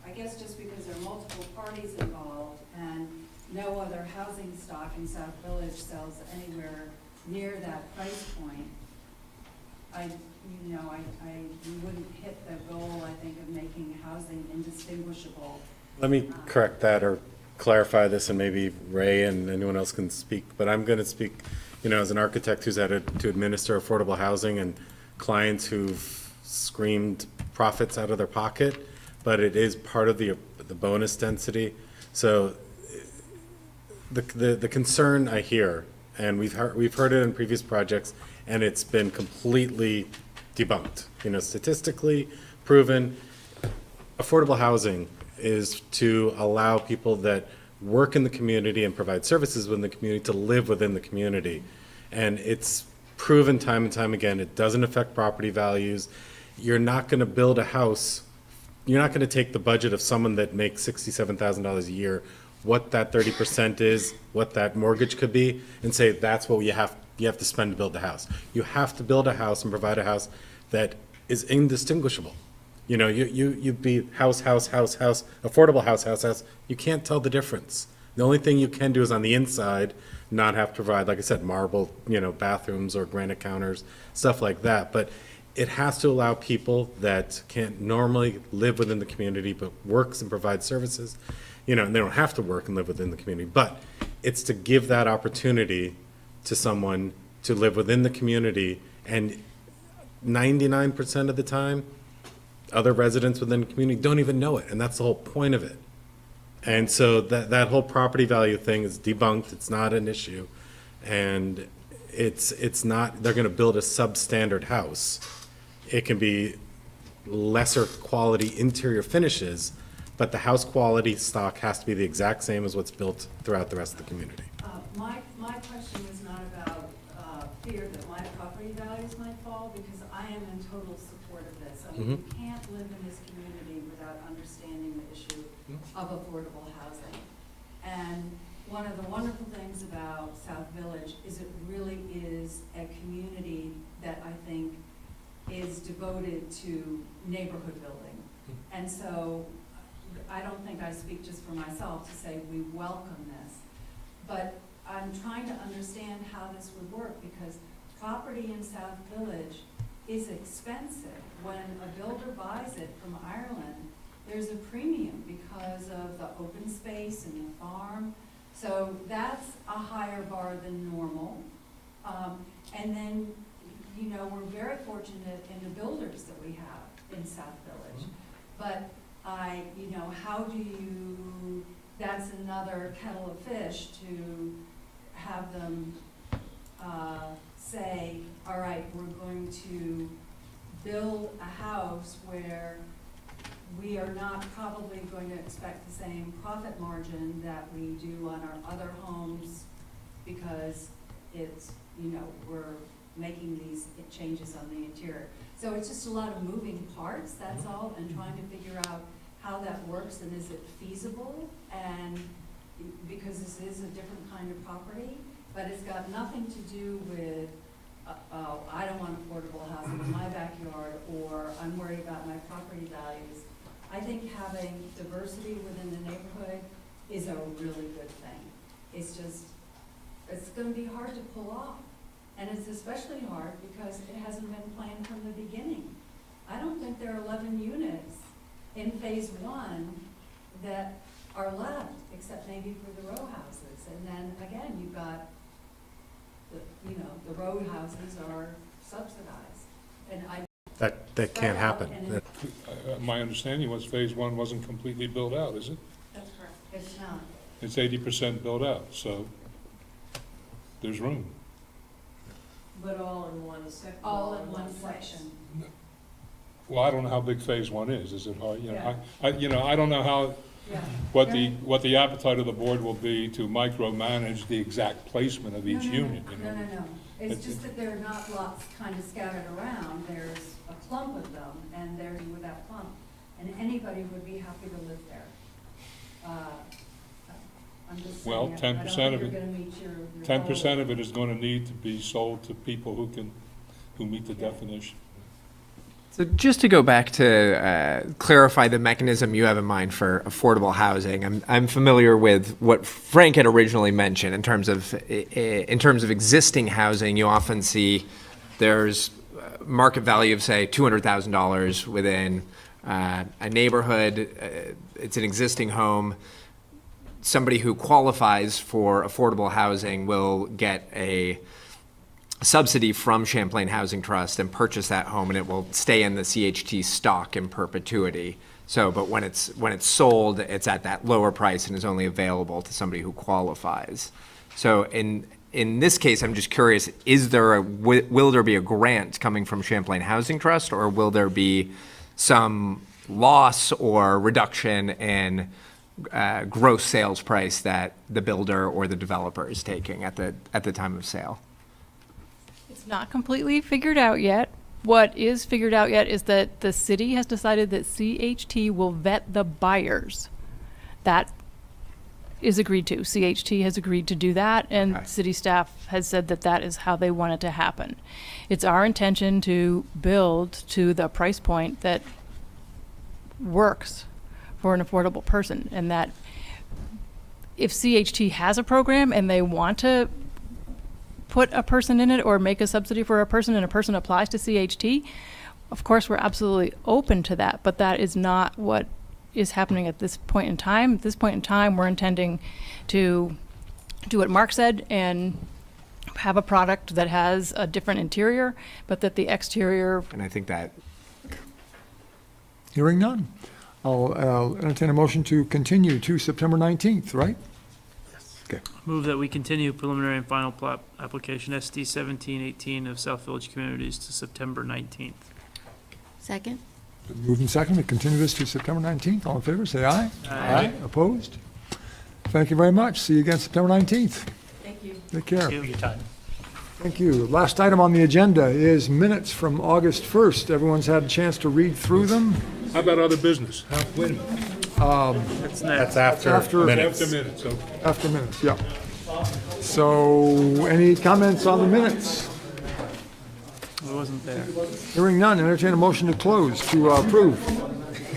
I guess just because there are multiple parties involved and no other housing stock in South Village sells anywhere near that price point, you wouldn't hit the goal, I think, of making housing indistinguishable. Let me correct that or clarify this, and maybe Ray and anyone else can speak, but I'm going to speak, as an architect who's had to administer affordable housing and clients who've screamed profits out of their pocket, but it is part of the bonus density. So the concern I hear, and we've heard it in previous projects, and it's been completely debunked. Statistically proven, affordable housing is to allow people that work in the community and provide services within the community to live within the community. And it's proven time and time again, it doesn't affect property values. You're not going to build a house, you're not going to take the budget of someone that makes $67,000 a year, what that 30% is, what that mortgage could be, and say that's what you have to spend to build the house. You have to build a house and provide a house that is indistinguishable. You'd be house, affordable house. You can't tell the difference The only thing you can do is on the inside, not have to provide, like I said, marble, bathrooms or granite counters, stuff like that. But it has to allow people that can't normally live within the community but works and provides services, and they don't have to work and live within the community. But it's to give that opportunity to someone to live within the community, and 99% of the time, other residents within the community don't even know it, and that's the whole point of it. And so that whole property value thing is debunked. It's not an issue, and it's not. They're going to build a substandard house. It can be lesser quality interior finishes, but the house quality stock has to be the exact same as what's built throughout the rest of the community. My question was not about fear that my property values might fall, because I am in total support of this. I mean, you can't live in this community without understanding the issue of affordable housing. And one of the wonderful things about South Village is it really is a community that I think is devoted to neighborhood building. And so I don't think I speak just for myself to say we welcome this, but I'm trying to understand how this would work, because property in South Village is expensive. When a builder buys it from Ireland, there's a premium because of the open space and the farm. So that's a higher bar than normal. And then, we're very fortunate in the builders that we have in South Village. But how do you, that's another kettle of fish to have them say, all right, we're going to build a house where we are not probably going to expect the same profit margin that we do on our other homes, because it's, we're making these changes on the interior. So it's just a lot of moving parts, that's all, and trying to figure out how that works and is it feasible, and because this is a different kind of property, but it's got nothing to do with, I don't want affordable housing in my backyard, or I'm worried about my property values. I think having diversity within the neighborhood is a really good thing. It's just, it's going to be hard to pull off. And it's especially hard because it hasn't been planned from the beginning. I don't think there are 11 units in phase 1 that are left, except maybe for the row houses. And then again, you've got, the row houses are subsidized. And That can't happen. My understanding was phase 1 wasn't completely built out, is it? That's correct. It's not. It's 80% built out, so there's room. But all in one section. All in one section. Well, I don't know how big phase 1 is. Is it hard? Yeah. I don't know how, Yeah. what the appetite of the board will be to micromanage the exact placement of each unit. No. It's just that there are not lots kind of scattered around. There's a clump of them, and there's with that clump, and anybody would be happy to live there. I'm just Well, saying, 10% of you're it, gonna meet your 10% of it is going to need to be sold to people who meet the definition. So just to go back to clarify the mechanism you have in mind for affordable housing, I'm familiar with what Frank had originally mentioned in terms of existing housing. You often see there's market value of say $200,000 within a neighborhood. It's an existing home. Somebody who qualifies for affordable housing will get a subsidy from Champlain Housing Trust and purchase that home, and it will stay in the CHT stock in perpetuity. So, but when it's sold, it's at that lower price and is only available to somebody who qualifies. So in this case, I'm just curious, will there be a grant coming from Champlain Housing Trust, or will there be some loss or reduction in gross sales price that the builder or the developer is taking at the time of sale? It's not completely figured out yet. What is figured out yet is that the city has decided that CHT will vet the buyers. That is agreed to. CHT has agreed to do that, and Okay. city staff has said that that is how they want it to happen. It's our intention to build to the price point that works for an affordable person, and that if CHT has a program and they want to put a person in it or make a subsidy for a person and a person applies to CHT, of course, we're absolutely open to that, but that is not what is happening at this point in time. At this point in time, we're intending to do what Mark said and have a product that has a different interior, but that the exterior. And I think that. Hearing none. I'll entertain a motion to continue to September 19th, right? Okay. Move that we continue preliminary and final plat application SD 1718 of South Village Communities to September 19th. Second? Moved and seconded, we continue this to September 19th. All in favor, say aye. Aye. Opposed? Thank you very much. See you again September 19th. Thank you. Take care. Thank you for your time. Thank you. Last item on the agenda is minutes from August 1st. Everyone's had a chance to read through them. How about other business? Wait a minute. That's next. That's after minutes. After minutes, okay. After minutes, yeah. So, any comments on the minutes? I wasn't there. Hearing none, entertain a motion to close, to approve.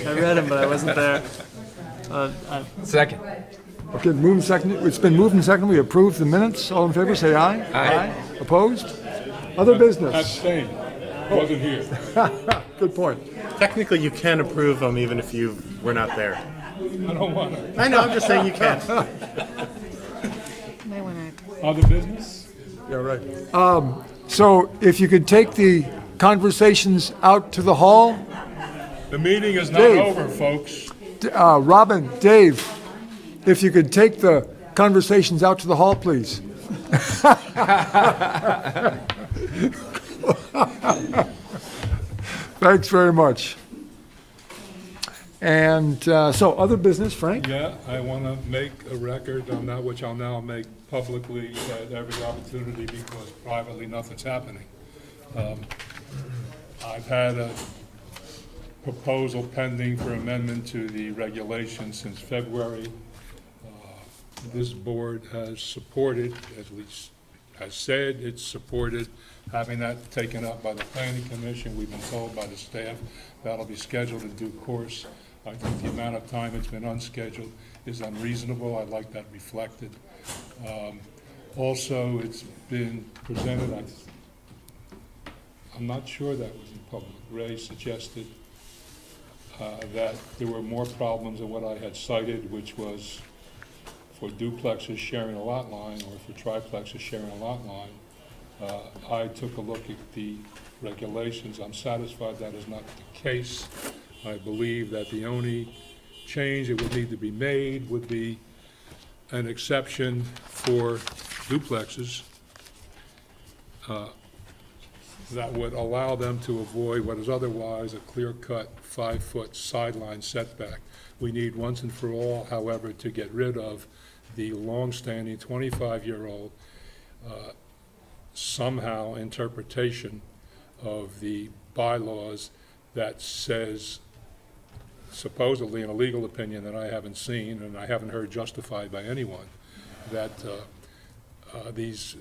I read them, but I wasn't there. Second. Okay, moved and seconded. It's been moved and seconded. We approve the minutes. All in favor, say aye. Aye. Opposed? Other business? Abstain. Wasn't here. Good point. Technically, you can approve them even if you were not there. I don't want to. I know, I'm just saying you can. Might want to. Other business? Yeah, right. So if you could take the conversations out to the hall. The meeting is not Dave. over, folks. Robin, Dave, if you could take the conversations out to the hall, please. Thanks very much. And so other business, Frank? Yeah, I want to make a record on that, which I'll now make publicly at every opportunity because privately nothing's happening. I've had a proposal pending for amendment to the regulations since February. This board has supported, at least has said it's supported, having that taken up by the planning commission. We've been told by the staff that'll be scheduled in due course. I think the amount of time it's been unscheduled is unreasonable. I'd like that reflected. Also, it's been presented, I'm not sure that was in public. Ray suggested that there were more problems than what I had cited, which was for duplexes sharing a lot line or for triplexes sharing a lot line. I took a look at the regulations. I'm satisfied that is not the case. I believe that the only change that would need to be made would be an exception for duplexes that would allow them to avoid what is otherwise a clear-cut 5-foot sideline setback. We need once and for all, however, to get rid of the long-standing 25-year-old somehow interpretation of the bylaws that says, supposedly in a legal opinion that I haven't seen and I haven't heard justified by anyone, that these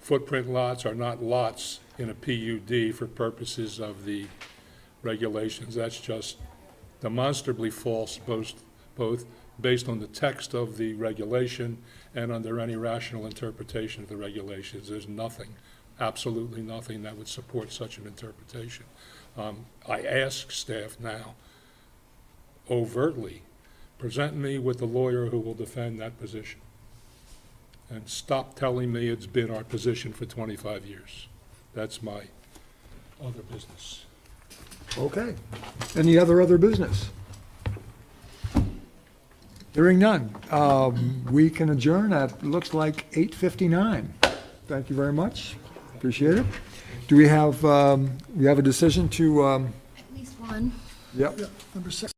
footprint lots are not lots in a PUD for purposes of the regulations. That's just demonstrably false, both based on the text of the regulation and under any rational interpretation of the regulations. There's nothing, absolutely nothing that would support such an interpretation. I ask staff now, overtly, present me with the lawyer who will defend that position. And stop telling me it's been our position for 25 years. That's my other business. Okay. Any other business? Hearing none. We can adjourn at, looks like 8:59. Thank you very much. Appreciate it. Do we have a decision to, At least one. yep. Number 6.